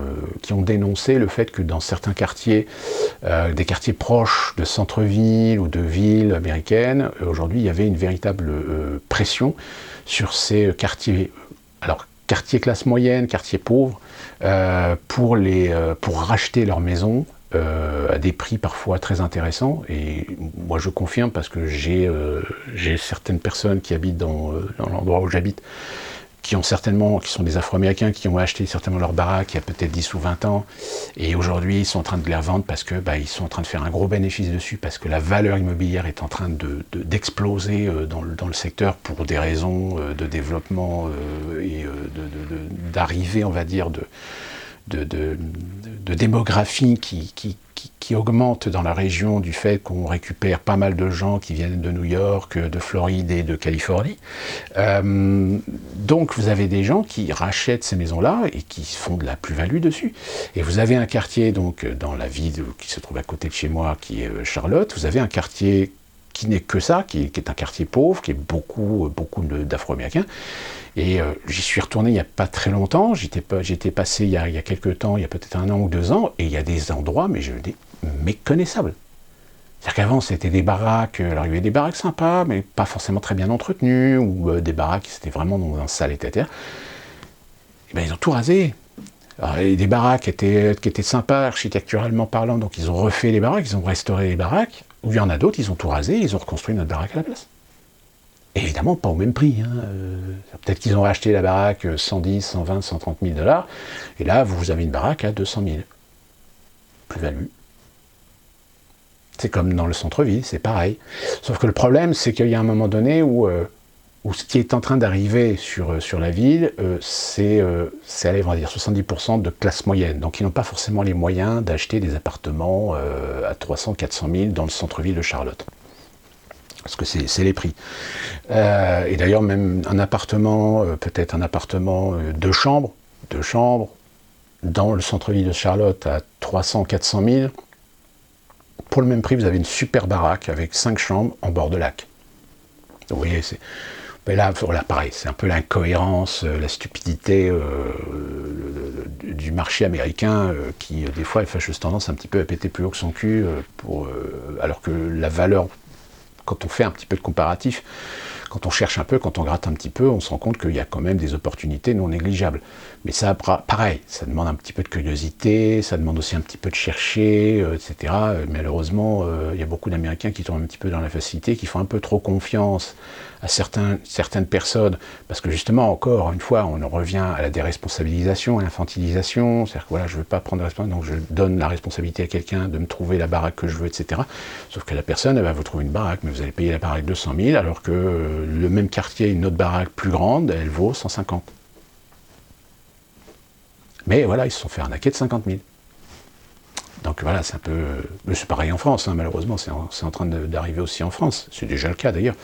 dénoncé le fait que dans certains quartiers, des quartiers proches de centre-ville ou de villes américaines, aujourd'hui il y avait une véritable pression sur ces quartiers. Alors, quartier classe moyenne, quartier pauvre, pour racheter leur maison à des prix parfois très intéressants. Et moi je confirme parce que j'ai certaines personnes qui habitent dans l'endroit où j'habite, qui sont des Afro-Américains, qui ont acheté certainement leur baraque il y a peut-être 10 ou 20 ans, et aujourd'hui ils sont en train de les revendre parce que ils sont en train de faire un gros bénéfice dessus, parce que la valeur immobilière est en train d'exploser dans le secteur pour des raisons de développement et d'arrivée, on va dire, de démographie qui augmente dans la région du fait qu'on récupère pas mal de gens qui viennent de New York, de Floride et de Californie. Donc vous avez des gens qui rachètent ces maisons-là et qui font de la plus-value dessus. Et vous avez un quartier, donc dans la ville qui se trouve à côté de chez moi, qui est Charlotte, vous avez un quartier qui n'est que ça, qui est un quartier pauvre, qui est beaucoup d'Afro-Américains. Et j'y suis retourné il n'y a pas très longtemps, j'étais passé il y a quelques temps, il y a peut-être 1 an ou 2 ans, et il y a des endroits, mais méconnaissables. C'est-à-dire qu'avant, c'était des baraques, alors il y avait des baraques sympas, mais pas forcément très bien entretenues, ou des baraques qui étaient vraiment dans un sale état. Et ils ont tout rasé. Alors, des baraques qui étaient sympas, architecturalement parlant, donc ils ont refait les baraques, ils ont restauré les baraques, ou il y en a d'autres, ils ont tout rasé, ils ont reconstruit notre baraque à la place. Évidemment, pas au même prix. Peut-être qu'ils ont racheté la baraque 110, 120, 130 000 $, et là, vous avez une baraque à 200 000. Plus-value. C'est comme dans le centre-ville, c'est pareil. Sauf que le problème, c'est qu'il y a un moment donné où ce qui est en train d'arriver sur la ville, c'est allez, on va dire 70% de classe moyenne. Donc ils n'ont pas forcément les moyens d'acheter des appartements à 300, 400 000 dans le centre-ville de Charlotte. Parce que c'est les prix. Et d'ailleurs, même un appartement, peut-être un appartement 2 chambres, dans le centre-ville de Charlotte à 300, 400 000, pour le même prix, vous avez une super baraque avec 5 chambres en bord de lac. Vous voyez, mais là, voilà, pareil, c'est un peu l'incohérence, la stupidité du marché américain qui, des fois, a fâcheuse tendance un petit peu à péter plus haut que son cul, alors que la valeur, quand on fait un petit peu de comparatif, quand on cherche un peu, quand on gratte un petit peu, on se rend compte qu'il y a quand même des opportunités non négligeables. Mais ça, pareil, ça demande un petit peu de curiosité, ça demande aussi un petit peu de chercher, etc. Malheureusement, il y a beaucoup d'Américains qui tombent un petit peu dans la facilité, qui font un peu trop confiance à certaines personnes, parce que justement, encore une fois, on en revient à la déresponsabilisation, à l'infantilisation, c'est-à-dire que voilà, je ne veux pas prendre de responsabilité, donc je donne la responsabilité à quelqu'un de me trouver la baraque que je veux, etc. Sauf que la personne, elle va vous trouver une baraque, mais vous allez payer la baraque 200 000, alors que le même quartier, une autre baraque plus grande, elle vaut 150. Mais voilà, ils se sont fait arnaquer de 50 000. Donc voilà, c'est un peu... C'est pareil en France, malheureusement, c'est en train d'arriver aussi en France. C'est déjà le cas d'ailleurs.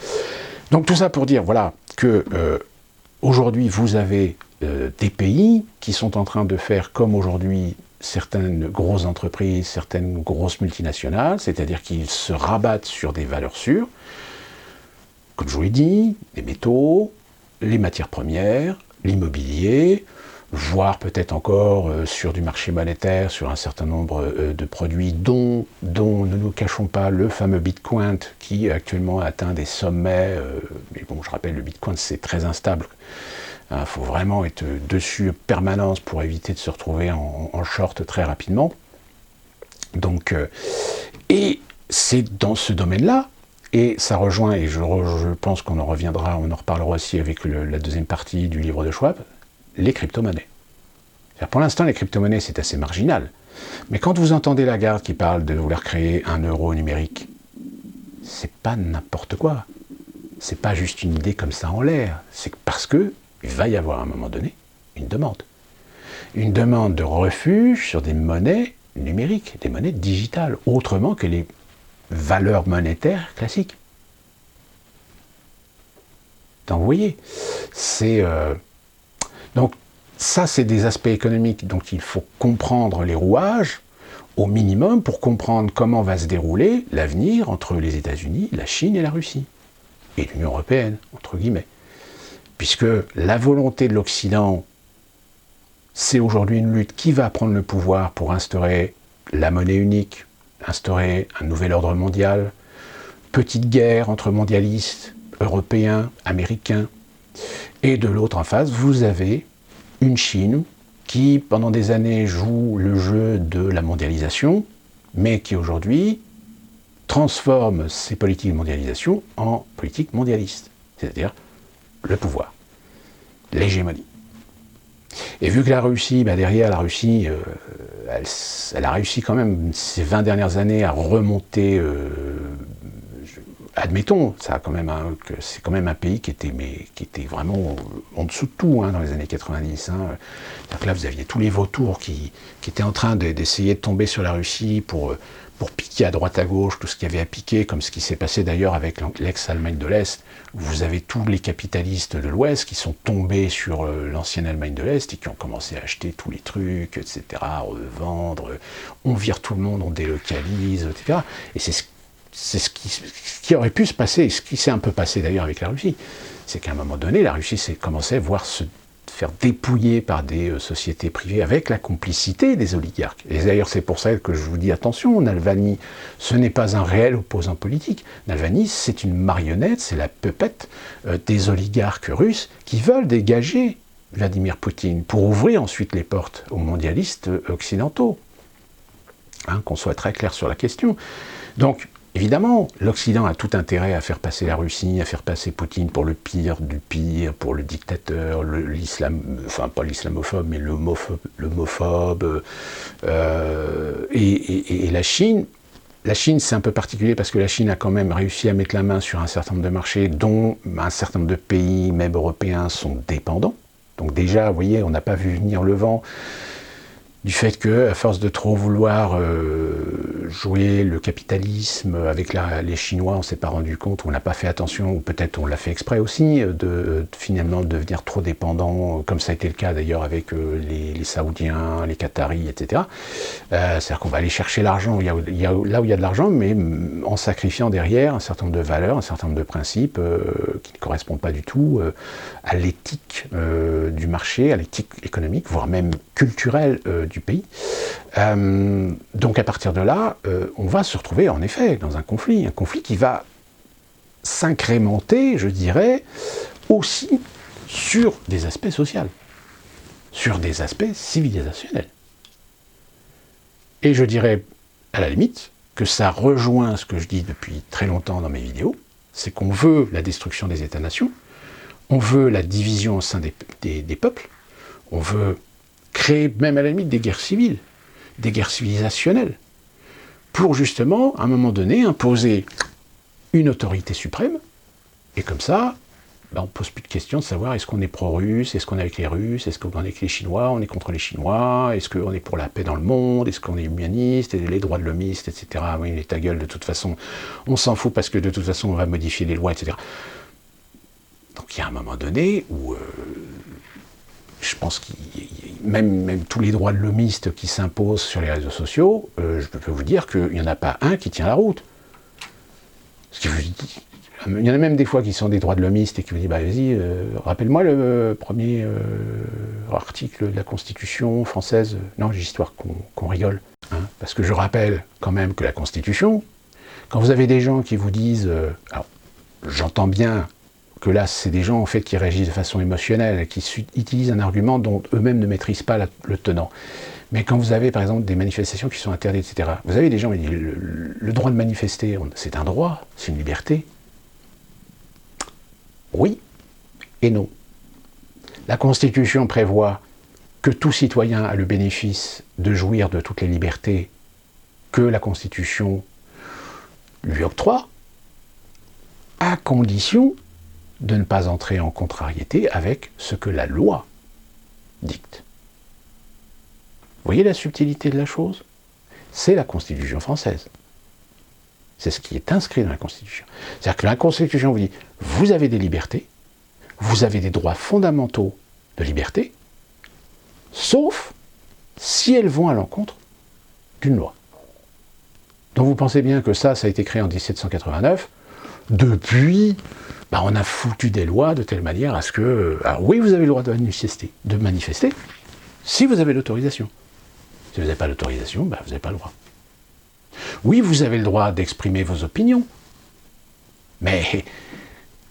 Donc tout ça pour dire, voilà, que aujourd'hui, vous avez des pays qui sont en train de faire comme aujourd'hui certaines grosses entreprises, certaines grosses multinationales, c'est-à-dire qu'ils se rabattent sur des valeurs sûres, comme je vous l'ai dit, les métaux, les matières premières, l'immobilier, voire peut-être encore sur du marché monétaire, sur un certain nombre de produits, dont ne nous cachons pas le fameux Bitcoin qui actuellement atteint des sommets, mais bon, je rappelle, le Bitcoin c'est très instable. Il faut vraiment être dessus en permanence pour éviter de se retrouver en short très rapidement. Donc, et c'est dans ce domaine-là, et ça rejoint, et je pense qu'on en reviendra, on en reparlera aussi avec la deuxième partie du livre de Schwab, les crypto-monnaies. Pour l'instant, les crypto-monnaies, c'est assez marginal. Mais quand vous entendez Lagarde qui parle de vouloir créer un euro numérique, c'est pas n'importe quoi. C'est pas juste une idée comme ça en l'air. C'est parce que il va y avoir à un moment donné une demande. Une demande de refuge sur des monnaies numériques, des monnaies digitales, autrement que les valeurs monétaires classiques. Donc vous voyez, c'est... Donc ça, c'est des aspects économiques dont il faut comprendre les rouages, au minimum, pour comprendre comment va se dérouler l'avenir entre les États-Unis, la Chine et la Russie. Et l'Union européenne, entre guillemets. Puisque la volonté de l'Occident, c'est aujourd'hui une lutte qui va prendre le pouvoir pour instaurer la monnaie unique, instaurer un nouvel ordre mondial, petite guerre entre mondialistes, européens, américains. Et de l'autre en face, vous avez une Chine qui, pendant des années, joue le jeu de la mondialisation, mais qui aujourd'hui transforme ses politiques de mondialisation en politiques mondialistes, c'est-à-dire le pouvoir, l'hégémonie. Et vu que la Russie, derrière la Russie, elle a réussi quand même ces 20 dernières années à remonter, admettons, c'est quand même un pays qui était vraiment en dessous de tout dans les années 90. C'est-à-dire que là, vous aviez tous les vautours qui étaient en train d'essayer de tomber sur la Russie pour piquer à droite à gauche tout ce qu'il y avait à piquer, comme ce qui s'est passé d'ailleurs avec l'ex-Allemagne de l'Est. Vous avez tous les capitalistes de l'Ouest qui sont tombés sur l'ancienne Allemagne de l'Est et qui ont commencé à acheter tous les trucs, etc., à revendre, on vire tout le monde, on délocalise, etc. Et c'est ce qui aurait pu se passer, ce qui s'est un peu passé d'ailleurs avec la Russie. C'est qu'à un moment donné, la Russie s'est commencé à voir se faire dépouiller par des sociétés privées avec la complicité des oligarques. Et d'ailleurs, c'est pour ça que je vous dis attention, Navalny, ce n'est pas un réel opposant politique. Navalny, c'est une marionnette, c'est la pupette des oligarques russes qui veulent dégager Vladimir Poutine pour ouvrir ensuite les portes aux mondialistes occidentaux. Qu'on soit très clair sur la question. Donc, évidemment, l'Occident a tout intérêt à faire passer la Russie, à faire passer Poutine pour le pire du pire, pour le dictateur, l'islam, enfin pas l'islamophobe, mais l'homophobe, et la Chine. La Chine, c'est un peu particulier parce que la Chine a quand même réussi à mettre la main sur un certain nombre de marchés dont un certain nombre de pays, même européens, sont dépendants. Donc déjà, vous voyez, on n'a pas vu venir le vent du fait que, à force de trop vouloir jouer le capitalisme avec les Chinois, on ne s'est pas rendu compte, on n'a pas fait attention, ou peut-être on l'a fait exprès aussi, finalement de devenir trop dépendant, comme ça a été le cas d'ailleurs avec les Saoudiens, les Qataris, etc. C'est-à-dire qu'on va aller chercher l'argent là où il y a de l'argent, mais en sacrifiant derrière un certain nombre de valeurs, un certain nombre de principes qui ne correspondent pas du tout à l'éthique du marché, à l'éthique économique, voire même culturelle du pays. Donc à partir de là, on va se retrouver en effet dans un conflit qui va s'incrémenter, je dirais, aussi sur des aspects sociaux, sur des aspects civilisationnels. Et je dirais, à la limite, que ça rejoint ce que je dis depuis très longtemps dans mes vidéos, c'est qu'on veut la destruction des États-nations, on veut la division au sein des peuples, on veut créer même à la limite des guerres civiles, des guerres civilisationnelles, pour justement, à un moment donné, imposer une autorité suprême, et comme ça, on ne pose plus de questions de savoir est-ce qu'on est pro-russe, est-ce qu'on est avec les Russes, est-ce qu'on est avec les Chinois, on est contre les Chinois, est-ce qu'on est pour la paix dans le monde, est-ce qu'on est humaniste, et les droits de l'homiste, etc. Oui, mais ta gueule, de toute façon, on s'en fout parce que de toute façon, on va modifier les lois, etc. Donc il y a un moment donné où je pense qu'il même tous les droits de l'homiste qui s'imposent sur les réseaux sociaux, je peux vous dire qu'il n'y en a pas un qui tient la route. Ce qui Il y en a même des fois qui sont des droits de l'homiste et qui vous disent, bah vas-y, rappelle-moi le premier article de la Constitution française. Non, j'ai histoire qu'on rigole. Hein, parce que je rappelle quand même que la Constitution, quand vous avez des gens qui vous disent, alors j'entends bien que là c'est des gens en fait qui réagissent de façon émotionnelle, qui utilisent un argument dont eux-mêmes ne maîtrisent pas le tenant. Mais quand vous avez par exemple des manifestations qui sont interdites, etc., vous avez des gens qui disent le droit de manifester, c'est un droit, c'est une liberté. Oui et non. La Constitution prévoit que tout citoyen a le bénéfice de jouir de toutes les libertés que la Constitution lui octroie, à condition de ne pas entrer en contrariété avec ce que la loi dicte. Vous voyez la subtilité de la chose? C'est la Constitution française. C'est ce qui est inscrit dans la Constitution. C'est-à-dire que la Constitution vous dit, vous avez des libertés, vous avez des droits fondamentaux de liberté, sauf si elles vont à l'encontre d'une loi. Donc vous pensez bien que ça a été créé en 1789. Depuis, on a foutu des lois de telle manière à ce que... Alors oui, vous avez le droit de manifester si vous avez l'autorisation. Si vous n'avez pas l'autorisation, vous n'avez pas le droit. Oui, vous avez le droit d'exprimer vos opinions, mais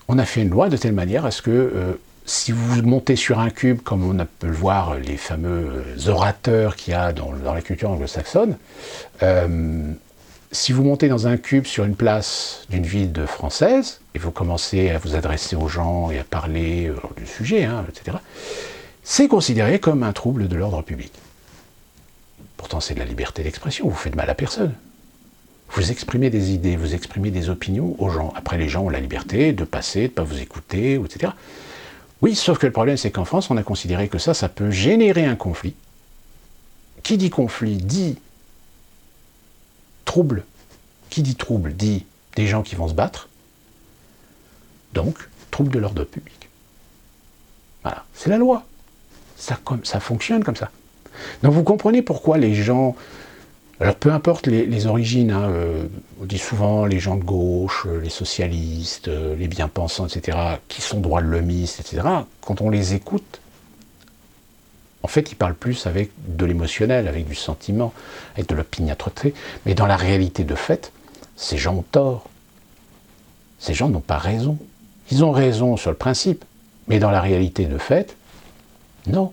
on a fait une loi de telle manière à ce que si vous montez sur un cube, comme on peut le voir, les fameux orateurs qu'il y a dans la culture anglo-saxonne, si vous montez dans un cube sur une place d'une ville française, et vous commencez à vous adresser aux gens et à parler du sujet, etc., c'est considéré comme un trouble de l'ordre public. Pourtant, c'est de la liberté d'expression, vous faites mal à personne. Vous exprimez des idées, vous exprimez des opinions aux gens. Après, les gens ont la liberté de passer, de ne pas vous écouter, etc. Oui, sauf que le problème, c'est qu'en France, on a considéré que ça peut générer un conflit. Qui dit conflit dit trouble. Qui dit trouble dit des gens qui vont se battre. Donc, trouble de l'ordre public. Voilà, c'est la loi. Ça fonctionne comme ça. Donc vous comprenez pourquoi les gens... Alors peu importe les origines, on dit souvent les gens de gauche, les socialistes, les bien-pensants, etc., qui sont droits de l'hommiste, etc., quand on les écoute, en fait ils parlent plus avec de l'émotionnel, avec du sentiment, avec de l'opiniâtreté, mais dans la réalité de fait, ces gens ont tort. Ces gens n'ont pas raison. Ils ont raison sur le principe, mais dans la réalité de fait, non.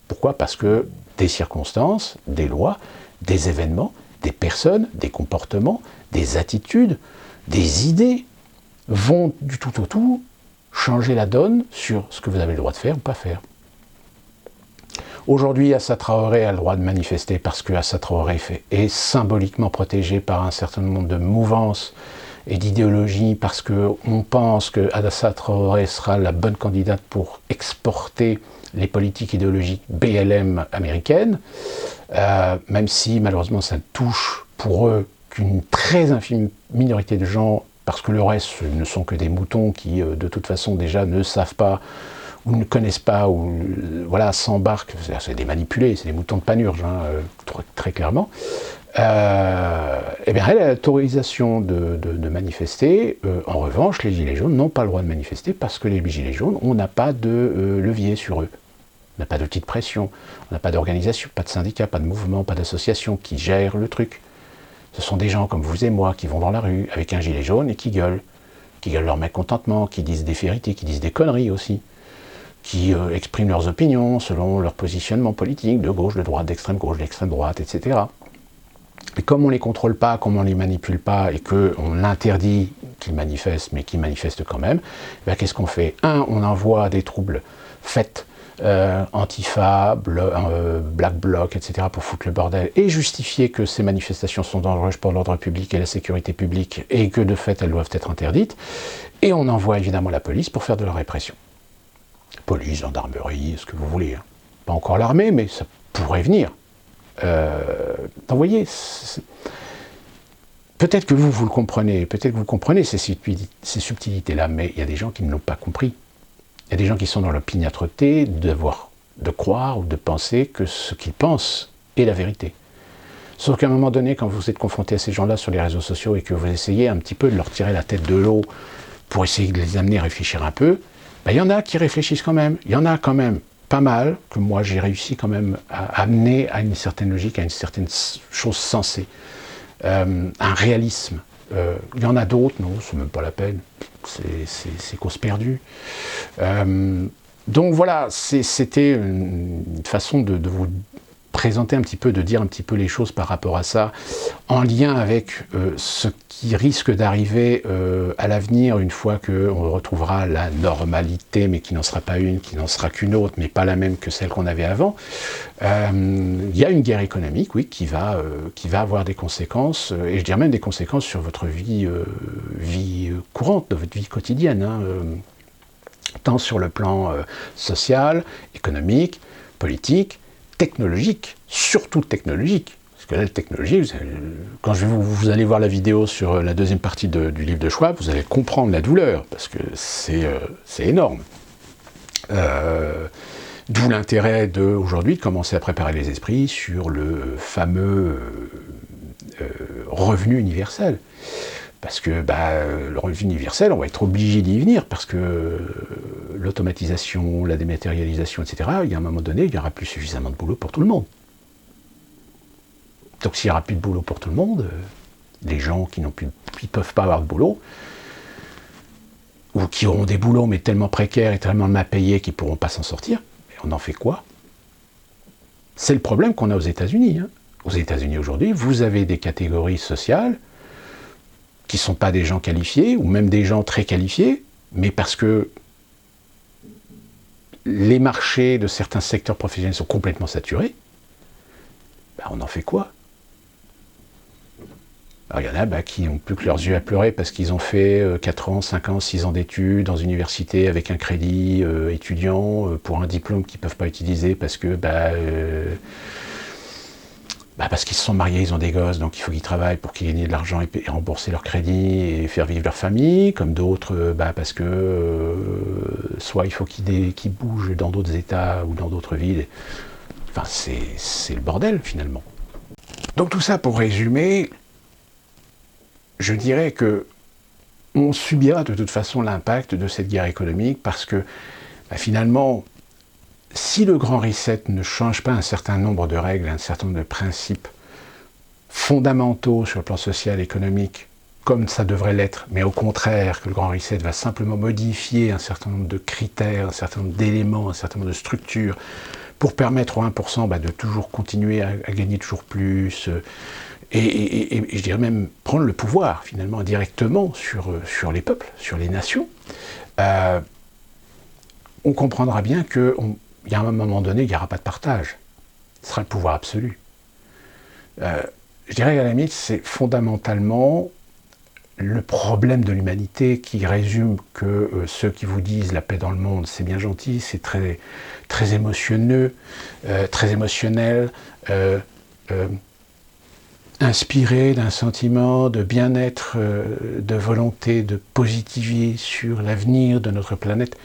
Pourquoi? Parce que des circonstances, des lois, des événements, des personnes, des comportements, des attitudes, des idées vont du tout au tout changer la donne sur ce que vous avez le droit de faire ou pas faire. Aujourd'hui, Assa Traoré a le droit de manifester parce que Assa Traoré est symboliquement protégé par un certain nombre de mouvances et d'idéologies, parce qu'on pense que Assa Traoré sera la bonne candidate pour exporter les politiques idéologiques BLM américaines, même si malheureusement ça ne touche pour eux qu'une très infime minorité de gens, parce que le reste ne sont que des moutons qui de toute façon déjà ne savent pas ou ne connaissent pas, ou voilà, s'embarquent, c'est des manipulés, c'est des moutons de Panurge, très clairement. Eh bien, elle a l'autorisation de manifester. En revanche, les Gilets jaunes n'ont pas le droit de manifester parce que les Gilets jaunes, on n'a pas de levier sur eux. On n'a pas d'outil de pression, on n'a pas d'organisation, pas de syndicat, pas de mouvement, pas d'association qui gère le truc. Ce sont des gens comme vous et moi qui vont dans la rue avec un gilet jaune et qui gueulent leur mécontentement, qui disent des vérités, qui disent des conneries aussi, qui expriment leurs opinions selon leur positionnement politique, de gauche, de droite, d'extrême gauche, d'extrême droite, etc. Et comme on ne les contrôle pas, comme on ne les manipule pas, et qu'on interdit qu'ils manifestent, mais qu'ils manifestent quand même, qu'est-ce qu'on fait? On envoie des troubles faits, Antifa, Black Bloc, etc., pour foutre le bordel, et justifier que ces manifestations sont dangereuses pour l'ordre public et la sécurité publique, et que de fait elles doivent être interdites, et on envoie évidemment la police pour faire de la répression. Police, gendarmerie, ce que vous voulez. Pas encore l'armée, mais ça pourrait venir. Vous voyez, peut-être que vous le comprenez, peut-être que vous comprenez ces subtilités-là, mais il y a des gens qui ne l'ont pas compris. Il y a des gens qui sont dans l'opiniâtreté de croire ou de penser que ce qu'ils pensent est la vérité. Sauf qu'à un moment donné, quand vous êtes confronté à ces gens-là sur les réseaux sociaux et que vous essayez un petit peu de leur tirer la tête de l'eau pour essayer de les amener à réfléchir un peu, ben, il y en a qui réfléchissent quand même. Il y en a quand même pas mal que moi j'ai réussi quand même à amener à une certaine logique, à une certaine chose sensée, un réalisme. Il y en a d'autres, non, c'est même pas la peine, c'est cause perdue. Donc voilà, c'était une façon de vous présenter un petit peu, de dire un petit peu les choses par rapport à ça, en lien avec ce qui risque d'arriver à l'avenir, une fois qu'on retrouvera la normalité, mais qui n'en sera pas une, qui n'en sera qu'une autre, mais pas la même que celle qu'on avait avant. Il y a une guerre économique, oui, qui va avoir des conséquences, et je dirais même des conséquences sur votre vie courante, de votre vie quotidienne, hein, tant sur le plan social, économique, politique, technologique, surtout technologique. Parce que là, la technologie, quand vous allez voir la vidéo sur la deuxième partie du livre de Schwab, vous allez comprendre la douleur, parce que c'est énorme. D'où l'intérêt aujourd'hui de commencer à préparer les esprits sur le fameux revenu universel. Parce que le revenu universel, on va être obligé d'y venir, parce que l'automatisation, la dématérialisation, etc., il y a un moment donné, il n'y aura plus suffisamment de boulot pour tout le monde. Donc s'il n'y aura plus de boulot pour tout le monde, les gens qui ne peuvent pas avoir de boulot, ou qui auront des boulots mais tellement précaires et tellement mal payés qu'ils ne pourront pas s'en sortir, on en fait quoi? C'est le problème qu'on a aux États-Unis. Hein. Aux États-Unis aujourd'hui, vous avez des catégories sociales qui ne sont pas des gens qualifiés, ou même des gens très qualifiés, mais parce que les marchés de certains secteurs professionnels sont complètement saturés, on en fait quoi? Alors, il y en a qui n'ont plus que leurs yeux à pleurer parce qu'ils ont fait 4 ans, 5 ans, 6 ans d'études dans une université avec un crédit étudiant pour un diplôme qu'ils ne peuvent pas utiliser parce que parce qu'ils se sont mariés, ils ont des gosses, donc il faut qu'ils travaillent pour qu'ils gagnent de l'argent et rembourser leur crédit et faire vivre leur famille, comme d'autres, parce que soit il faut qu'ils bougent dans d'autres États ou dans d'autres villes. Enfin, c'est le bordel, finalement. Donc tout ça, pour résumer, je dirais que on subira de toute façon l'impact de cette guerre économique, parce que, finalement, si le grand reset ne change pas un certain nombre de règles, un certain nombre de principes fondamentaux sur le plan social et économique, comme ça devrait l'être, mais au contraire, que le grand reset va simplement modifier un certain nombre de critères, un certain nombre d'éléments, un certain nombre de structures, pour permettre aux 1% de toujours continuer à gagner toujours plus, et je dirais même prendre le pouvoir, finalement, directement sur les peuples, sur les nations, on comprendra bien qu'il y a un moment donné, il n'y aura pas de partage. Ce sera le pouvoir absolu. Je dirais qu'à la limite, c'est fondamentalement le problème de l'humanité qui résume que ceux qui vous disent la paix dans le monde, c'est bien gentil, c'est très, très émotionnel, inspiré d'un sentiment de bien-être, de volonté de positiver sur l'avenir de notre planète.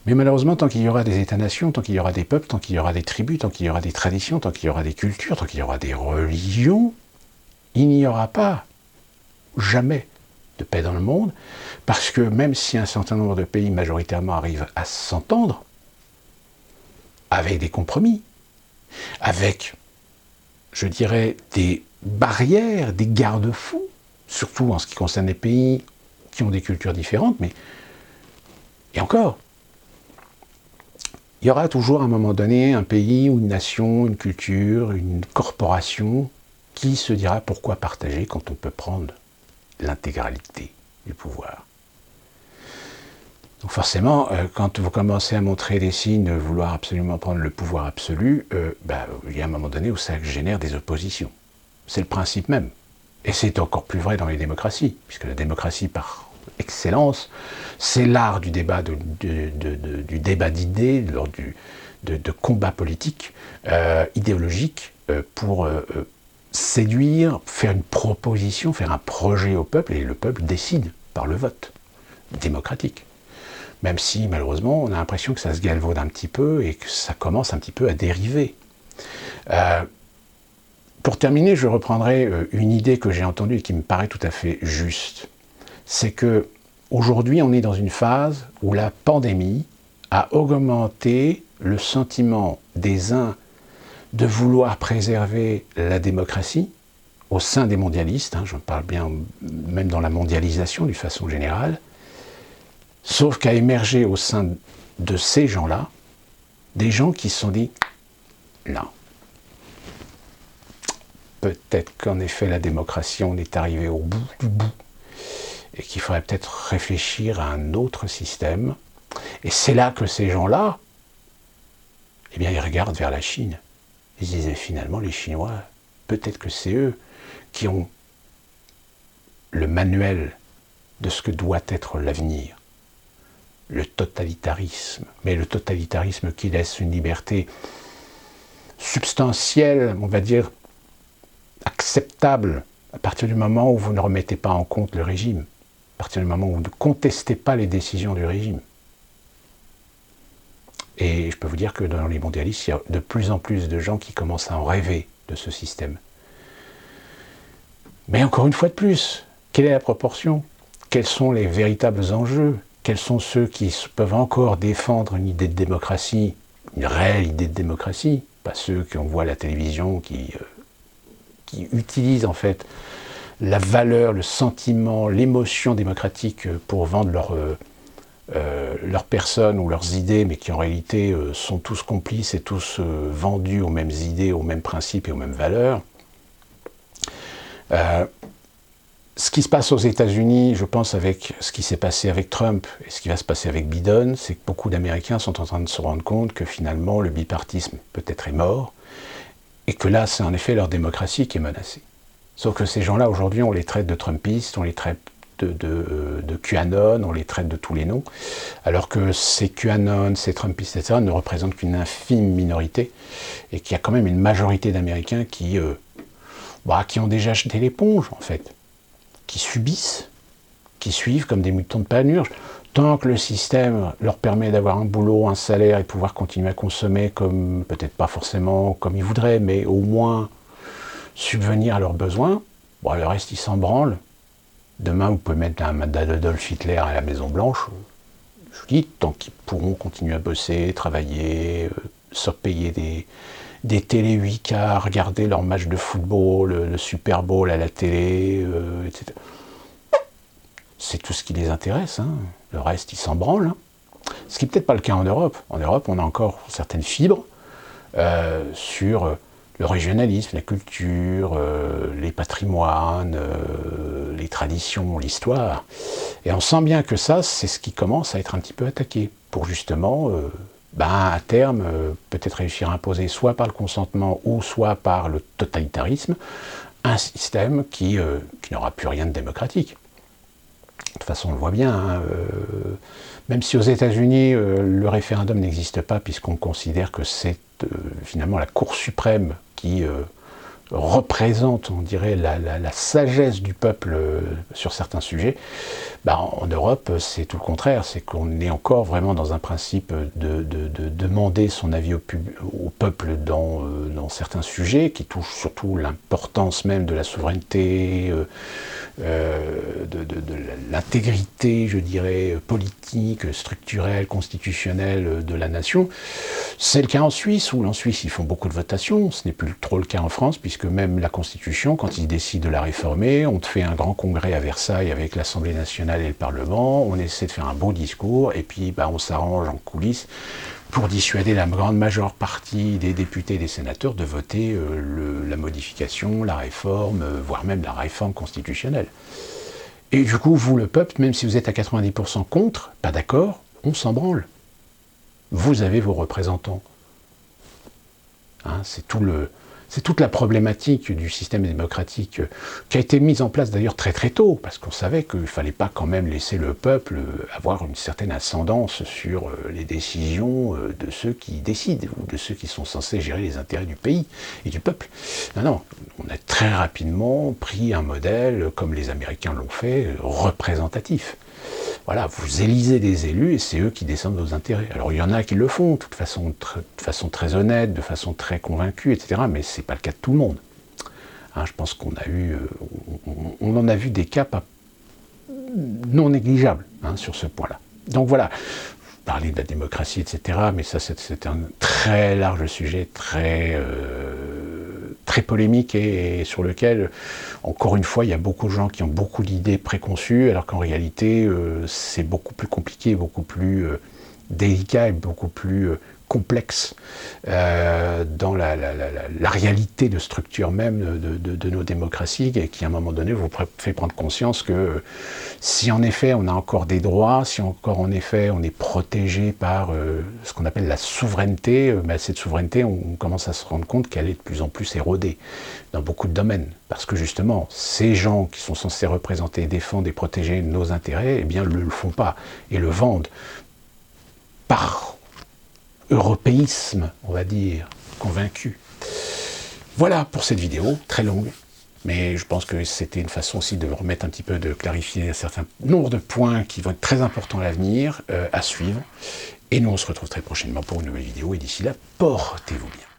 Mais malheureusement, tant qu'il y aura des États-nations, tant qu'il y aura des peuples, tant qu'il y aura des tribus, tant qu'il y aura des traditions, tant qu'il y aura des cultures, tant qu'il y aura des religions, il n'y aura pas jamais de paix dans le monde, parce que même si un certain nombre de pays majoritairement arrivent à s'entendre, avec des compromis, avec, je dirais, des barrières, des garde-fous, surtout en ce qui concerne les pays qui ont des cultures différentes, mais et encore, il y aura toujours à un moment donné un pays ou une nation, une culture, une corporation qui se dira pourquoi partager quand on peut prendre l'intégralité du pouvoir. Donc forcément, quand vous commencez à montrer des signes de vouloir absolument prendre le pouvoir absolu, il y a un moment donné où ça génère des oppositions. C'est le principe même. Et c'est encore plus vrai dans les démocraties, puisque la démocratie, par excellence, c'est l'art du débat, du débat d'idées, de combats politiques, idéologiques, pour séduire, faire une proposition, faire un projet au peuple, et le peuple décide par le vote démocratique. Même si, malheureusement, on a l'impression que ça se galvaude un petit peu et que ça commence un petit peu à dériver. Pour terminer, je reprendrai une idée que j'ai entendue et qui me paraît tout à fait juste. C'est que, Aujourd'hui, on est dans une phase où la pandémie a augmenté le sentiment des uns de vouloir préserver la démocratie au sein des mondialistes, je parle bien même dans la mondialisation d'une façon générale, sauf qu'a émergé au sein de ces gens-là, des gens qui se sont dit « Non, peut-être qu'en effet la démocratie, on est arrivé au bout du bout, et qu'il faudrait peut-être réfléchir à un autre système. » Et c'est là que ces gens-là, eh bien, ils regardent vers la Chine. Ils disaient finalement, les Chinois, peut-être que c'est eux qui ont le manuel de ce que doit être l'avenir. Le totalitarisme, mais le totalitarisme qui laisse une liberté substantielle, on va dire, acceptable, à partir du moment où vous ne remettez pas en compte le régime, à partir du moment où vous ne contestez pas les décisions du régime. Et je peux vous dire que dans les mondialistes, il y a de plus en plus de gens qui commencent à en rêver de ce système. Mais encore une fois de plus, quelle est la proportion? Quels sont les véritables enjeux? Quels sont ceux qui peuvent encore défendre une idée de démocratie, une réelle idée de démocratie? Pas ceux qu'on voit à la télévision qui utilisent en fait la valeur, le sentiment, l'émotion démocratique pour vendre leurs personnes ou leurs idées, mais qui en réalité sont tous complices et tous vendus aux mêmes idées, aux mêmes principes et aux mêmes valeurs. Ce qui se passe aux États-Unis, je pense, avec ce qui s'est passé avec Trump et ce qui va se passer avec Biden, c'est que beaucoup d'Américains sont en train de se rendre compte que finalement le bipartisme peut-être est mort et que là, c'est en effet leur démocratie qui est menacée. Sauf que ces gens-là, aujourd'hui, on les traite de Trumpistes, on les traite de QAnon, on les traite de tous les noms, alors que ces QAnon, ces Trumpistes, etc., ne représentent qu'une infime minorité, et qu'il y a quand même une majorité d'Américains qui ont déjà jeté l'éponge, en fait, qui subissent, qui suivent comme des moutons de panurge. Tant que le système leur permet d'avoir un boulot, un salaire, et de pouvoir continuer à consommer comme, peut-être pas forcément comme ils voudraient, mais au moins subvenir à leurs besoins, le reste, ils s'en branlent. Demain, vous pouvez mettre un mandat d'Adolf Hitler à la Maison-Blanche. Je vous dis, tant qu'ils pourront continuer à bosser, travailler, se payer des télé 8K, regarder leurs matchs de football, le Super Bowl à la télé, etc. C'est tout ce qui les intéresse. Le reste, ils s'en branlent. Ce qui n'est peut-être pas le cas en Europe. En Europe, on a encore certaines fibres sur le régionalisme, la culture, les patrimoines, les traditions, l'histoire. Et on sent bien que ça, c'est ce qui commence à être un petit peu attaqué, pour justement, à terme, peut-être réussir à imposer, soit par le consentement, ou soit par le totalitarisme, un système qui n'aura plus rien de démocratique. De toute façon, on le voit bien, même si aux États-Unis, le référendum n'existe pas, puisqu'on considère que c'est finalement la Cour suprême qui représente, on dirait, la sagesse du peuple sur certains sujets. En Europe, c'est tout le contraire, c'est qu'on est encore vraiment dans un principe de demander son avis au peuple dans certains sujets, qui touchent surtout l'importance même de la souveraineté, de l'intégrité, je dirais, politique, structurelle, constitutionnelle de la nation. C'est le cas en Suisse, où en Suisse, ils font beaucoup de votations. Ce n'est plus trop le cas en France, puisque même la Constitution, quand ils décident de la réformer, on te fait un grand congrès à Versailles avec l'Assemblée nationale et le Parlement, on essaie de faire un beau discours, et puis on s'arrange en coulisses pour dissuader la grande majeure partie des députés et des sénateurs de voter la modification, la réforme, voire même la réforme constitutionnelle. Et du coup, vous, le peuple, même si vous êtes à 90% contre, pas d'accord, on s'en branle. Vous avez vos représentants. C'est toute la problématique du système démocratique qui a été mise en place d'ailleurs très très tôt, parce qu'on savait qu'il ne fallait pas quand même laisser le peuple avoir une certaine ascendance sur les décisions de ceux qui décident, ou de ceux qui sont censés gérer les intérêts du pays et du peuple. Non, on a très rapidement pris un modèle, comme les Américains l'ont fait, représentatif. Voilà, vous élisez des élus et c'est eux qui descendent vos intérêts. Alors il y en a qui le font de façon très honnête, de façon très convaincue, etc. Mais ce n'est pas le cas de tout le monde. Je pense qu'on a eu, on en a vu des cas pas non négligeable hein, sur ce point-là. Donc voilà, parler de la démocratie, etc., mais ça c'est un très large sujet, très polémique et sur lequel, encore une fois, il y a beaucoup de gens qui ont beaucoup d'idées préconçues, alors qu'en réalité, c'est beaucoup plus compliqué, beaucoup plus délicat et beaucoup plus complexe dans la réalité de structure même de nos démocraties, et qui à un moment donné vous fait prendre conscience que si en effet on a encore des droits, si encore en effet on est protégé par ce qu'on appelle la souveraineté, cette souveraineté on commence à se rendre compte qu'elle est de plus en plus érodée dans beaucoup de domaines, parce que justement ces gens qui sont censés représenter, défendre et protéger nos intérêts, eh bien ne le font pas et le vendent par européisme, on va dire, convaincu. Voilà pour cette vidéo, très longue, mais je pense que c'était une façon aussi de remettre un petit peu, de clarifier un certain nombre de points qui vont être très importants à l'avenir, à suivre. Et nous, on se retrouve très prochainement pour une nouvelle vidéo, et d'ici là, portez-vous bien.